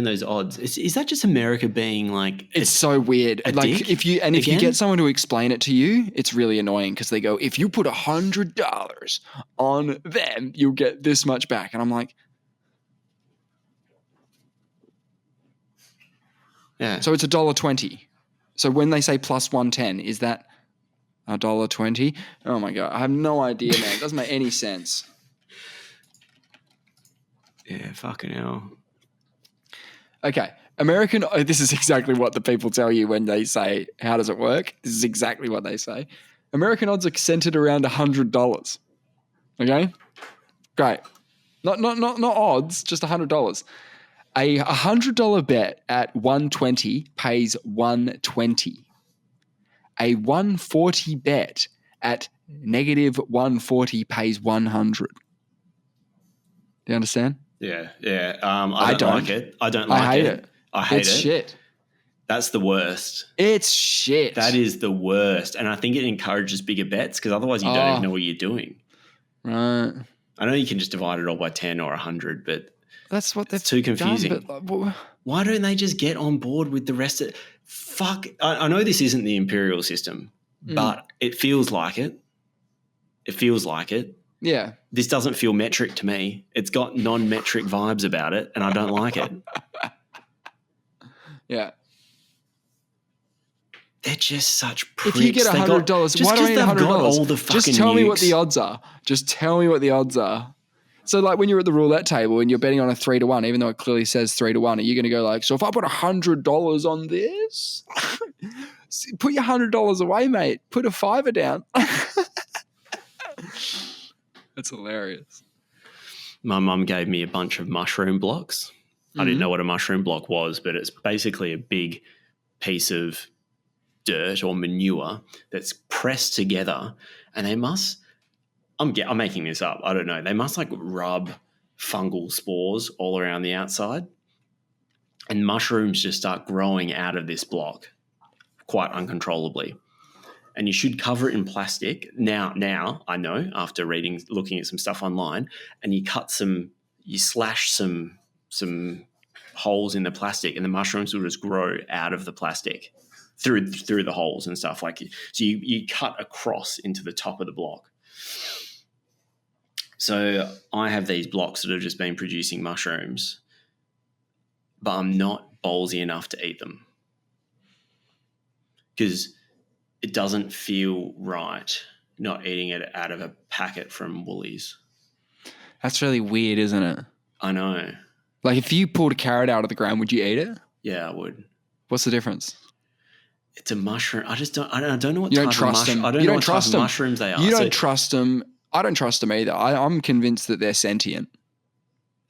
those odds. Is that just America being like? It's so weird. Like dick? if you get someone to explain it to you, it's really annoying because they go, if you put $100 on them, you'll get this much back, and I'm like, yeah. So it's $1.20. So when they say plus 110, is that $1.20? Oh my God, I have no idea, man. It doesn't make any sense. Yeah, fucking hell. Okay. This is exactly what the people tell you when they say, how does it work? This is exactly what they say. American odds are centered around $100. Okay? Great. Not odds, just $100. A $100 bet at 120 pays 120. A 140 bet at negative 140 pays 100. Do you understand? Yeah. I don't like it. I don't like it. I hate it. I hate it. It's shit. That's the worst. It's shit. That is the worst. And I think it encourages bigger bets because otherwise you don't even know what you're doing. Right. I know you can just divide it all by 10 or 100, but that's what it's too confusing. Done, why don't they just get on board with the rest of it? Fuck. I know this isn't the imperial system, but it feels like it. It feels like it. Yeah. This doesn't feel metric to me. It's got non-metric vibes about it, and I don't like it. Yeah. They're just such pricks. If you get $100, why do I need $100? Just tell me what the odds are. Just tell me what the odds are. So, like, when you're at the roulette table and you're betting on a 3-1, even though it clearly says 3-1, are you going to go like, so if I put $100 on this, put your $100 away, mate. Put a $5 down. That's hilarious. My mum gave me a bunch of mushroom blocks. I didn't know what a mushroom block was, but it's basically a big piece of dirt or manure that's pressed together, and they must, I'm making this up, I don't know, they must like rub fungal spores all around the outside, and mushrooms just start growing out of this block quite uncontrollably. And you should cover it in plastic. Now I know after looking at some stuff online, and you slash some holes in the plastic, and the mushrooms will just grow out of the plastic through the holes and stuff. Like, so you cut across into the top of the block. So I have these blocks that have just been producing mushrooms, but I'm not ballsy enough to eat them because it doesn't feel right not eating it out of a packet from Woolies. That's really weird, isn't it? I know. Like, if you pulled a carrot out of the ground, would you eat it? Yeah, I would. What's the difference? It's a mushroom. I don't know what you type of mushroom. I don't know what type of mushrooms they are. You don't trust them. I don't trust them either. I'm convinced that they're sentient.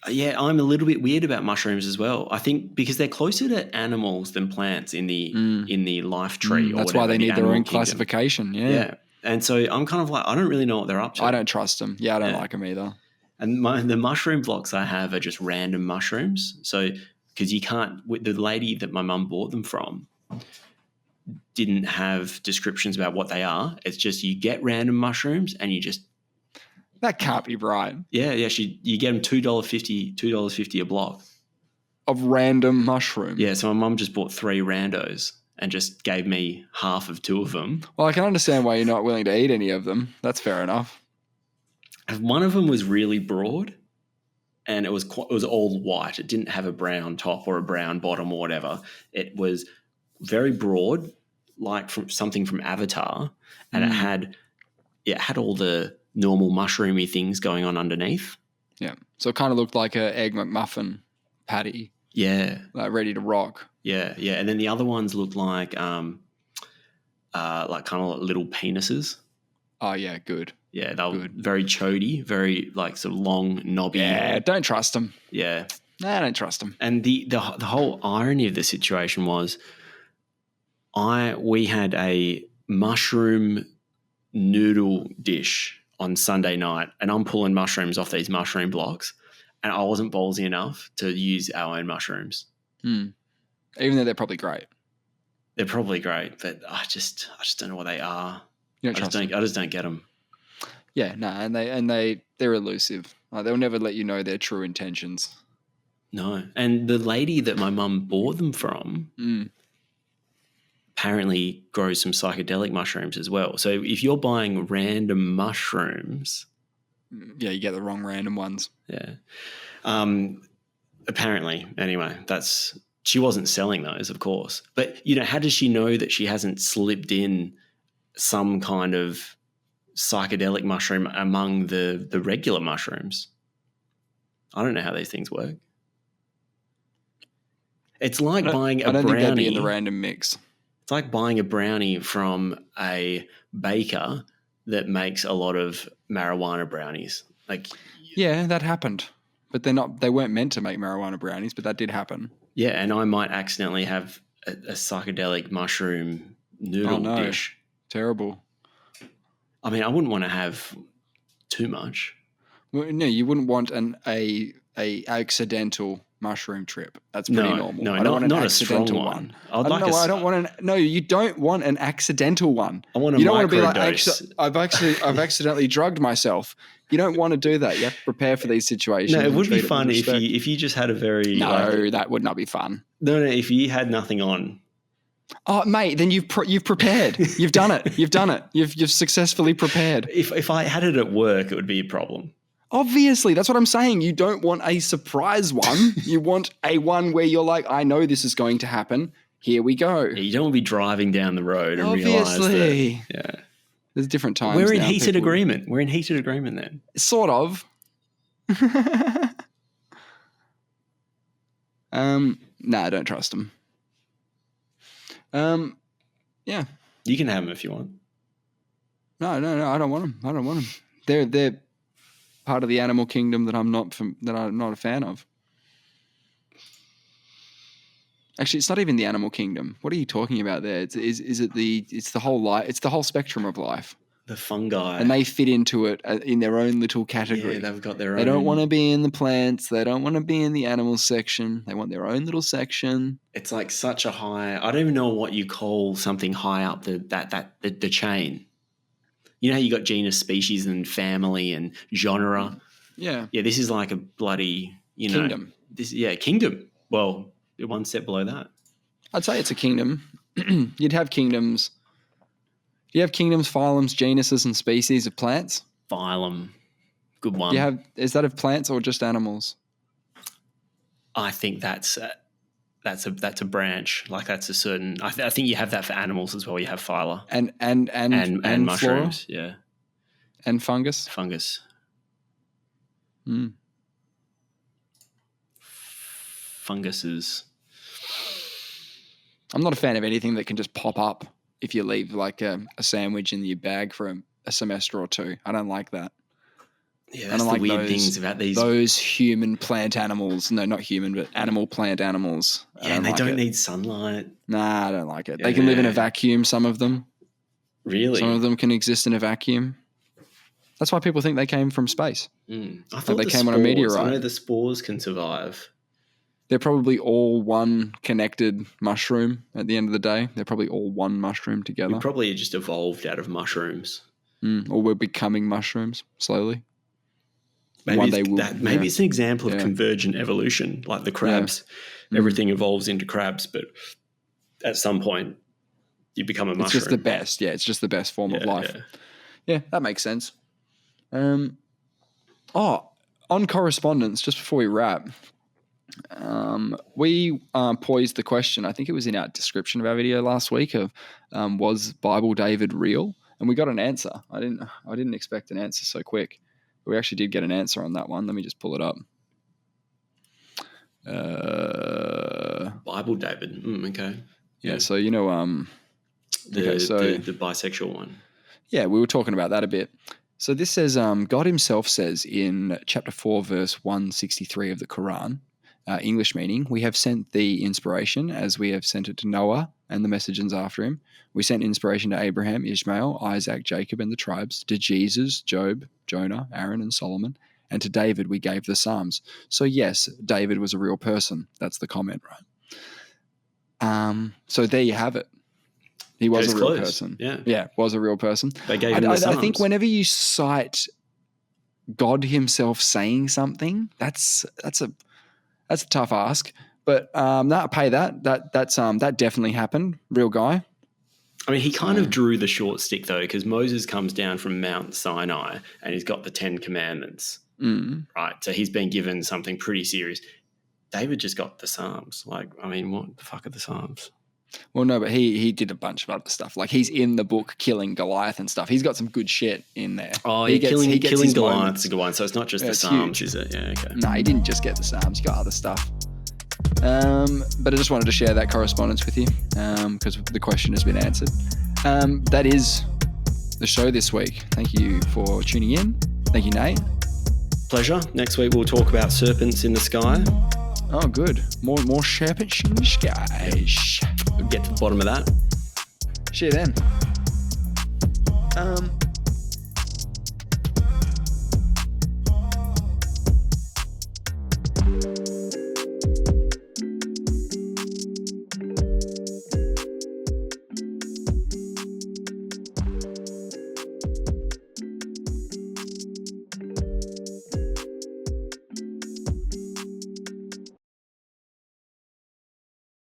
Yeah, I'm a little bit weird about mushrooms as well. I think because they're closer to animals than plants in the life tree, or That's whatever, why they the need their animal own kingdom. classification. Yeah, and so I'm kind of like, I don't really know what they're up to. I don't trust them. Yeah, I don't Yeah. like them either. And the mushroom blocks I have are just random mushrooms. So because you can't, the lady that my mum bought them from didn't have descriptions about what they are. It's just you get random mushrooms and you just That can't be right. yeah. You get them $2.50 a block. Of random mushroom. Yeah, so my mum just bought 3 randos and just gave me half of 2 of them. Well, I can understand why you're not willing to eat any of them. That's fair enough. One of them was really broad, and it was all white. It didn't have a brown top or a brown bottom or whatever. It was very broad, like from something from Avatar, and it had all the normal mushroomy things going on underneath. Yeah. So it kind of looked like a Egg McMuffin patty. Yeah. Like ready to rock. Yeah. And then the other ones looked like kind of like little penises. Oh, yeah, good. Yeah, they were very chody, very like sort of long, knobby. Yeah, don't trust them. Yeah. Nah, I don't trust them. And the whole irony of the situation was we had a mushroom noodle dish on Sunday night, and I'm pulling mushrooms off these mushroom blocks, and I wasn't ballsy enough to use our own mushrooms. Even though they're probably great. They're probably great, but I just don't know what they are. You don't trust them. I just don't get them. Yeah, no, and they're elusive. Like, they'll never let you know their true intentions. No, and the lady that my mum bought them from apparently grows some psychedelic mushrooms as well. So if you're buying random mushrooms, yeah, you get the wrong random ones. Yeah. Apparently, anyway, she wasn't selling those, of course. But how does she know that she hasn't slipped in some kind of psychedelic mushroom among the regular mushrooms? I don't know how these things work. It's like buying a brownie. I don't think that'd be in the random mix. It's like buying a brownie from a baker that makes a lot of marijuana brownies. Like, yeah, that happened, but they weren't meant to make marijuana brownies, but that did happen. Yeah, and I might accidentally have a psychedelic mushroom noodle dish. Terrible. I mean, I wouldn't want to have too much. Well, no, you wouldn't want a accidental mushroom trip. That's pretty normal. No, I don't want an not accidental a strong one. No, you don't want an accidental one. I want a You don't want to be like, microdose. I've accidentally drugged myself. You don't want to do that. You have to prepare for these situations. No, it would be fun if you just had a very... No, that would not be fun. No, if you had nothing on. Oh, mate, then you've prepared. You've done it. You've successfully prepared. If I had it at work, it would be a problem. Obviously, that's what I'm saying. You don't want a surprise one. You want a one where you're like, I know this is going to happen. Here we go. Yeah, you don't want to be driving down the road and realize that. Yeah. There's different times. We're in heated agreement. We're in heated agreement then. Sort of. No, I don't trust them. Yeah. You can have them if you want. No, I don't want them. They're part of the animal kingdom that I'm not a fan of. Actually, it's not even the animal kingdom. What are you talking about there? It's the whole life. It's the whole spectrum of life. The fungi, and they fit into it in their own little category. Yeah, they've got their own. They don't want to be in the plants. They don't want to be in the animal section. They want their own little section. It's like such a high. I don't even know what you call something high up the chain. You know how you got genus, species, and family and genre. Yeah. Yeah, this is like a bloody kingdom. Kingdom. Well, one step below that. I'd say it's a kingdom. You'd have kingdoms. Do you have kingdoms, phylums, genuses, and species of plants? Phylum, good one. Is that of plants or just animals? I think that's a branch. Like that's a certain. I think you have that for animals as well. You have phyla and mushrooms. Flora? Yeah, and fungus. Fungus. Funguses. I'm not a fan of anything that can just pop up if you leave like a sandwich in your bag for a semester or two. I don't like that. Yeah, that's the weird things about those human plant animals. No, not human, but animal plant animals. Yeah, and they don't need sunlight. Nah, I don't like it. They can live in a vacuum, some of them. Really? Some of them can exist in a vacuum. That's why people think they came from space. I thought they came on a meteorite. I know the spores can survive. They're probably all one connected mushroom at the end of the day. They're probably all one mushroom together. We probably just evolved out of mushrooms. Or we're becoming mushrooms slowly. Maybe it's an example of convergent evolution, like the crabs. Yeah. Everything evolves into crabs, but at some point you become a mushroom. It's just the best. Yeah, it's just the best form of life. Yeah, that makes sense. On correspondence, just before we wrap, we posed the question, I think it was in our description of our video last week, of was Bible David real? And we got an answer. I didn't expect an answer so quick. But we actually did get an answer on that one. Let me just pull it up. Bible David. Okay. Yeah. So the bisexual one. Yeah, we were talking about that a bit. So this says, God himself says in chapter 4, verse 163 of the Quran, English meaning, we have sent thee inspiration as we have sent it to Noah and the messengers after him. We sent inspiration to Abraham, Ishmael, Isaac, Jacob, and the tribes, to Jesus, Job, Jonah, Aaron, and Solomon, and to David we gave the Psalms. So yes, David was a real person. That's the comment, right? So there you have it. He was a real person. Yeah, was a real person. They gave him the Psalms. I think whenever you cite God himself saying something, that's a tough ask. But pay that. That definitely happened. Real guy. I mean, he kind of drew the short stick though, because Moses comes down from Mount Sinai and he's got the 10 Commandments, right? So he's been given something pretty serious. David just got the Psalms. Like, I mean, what the fuck are the Psalms? Well, no, but he did a bunch of other stuff. Like he's in the book killing Goliath and stuff. He's got some good shit in there. Oh, killing Goliath's a good one. So it's not just the Psalms, is it? Yeah, okay. No, he didn't just get the Psalms. He got other stuff. But I just wanted to share that correspondence with you because the question has been answered. That is the show this week. Thank you for tuning in. Thank you, Nate. Pleasure. Next week we'll talk about serpents in the sky. Oh, good. More serpents in the sky. We'll get to the bottom of that. See you then.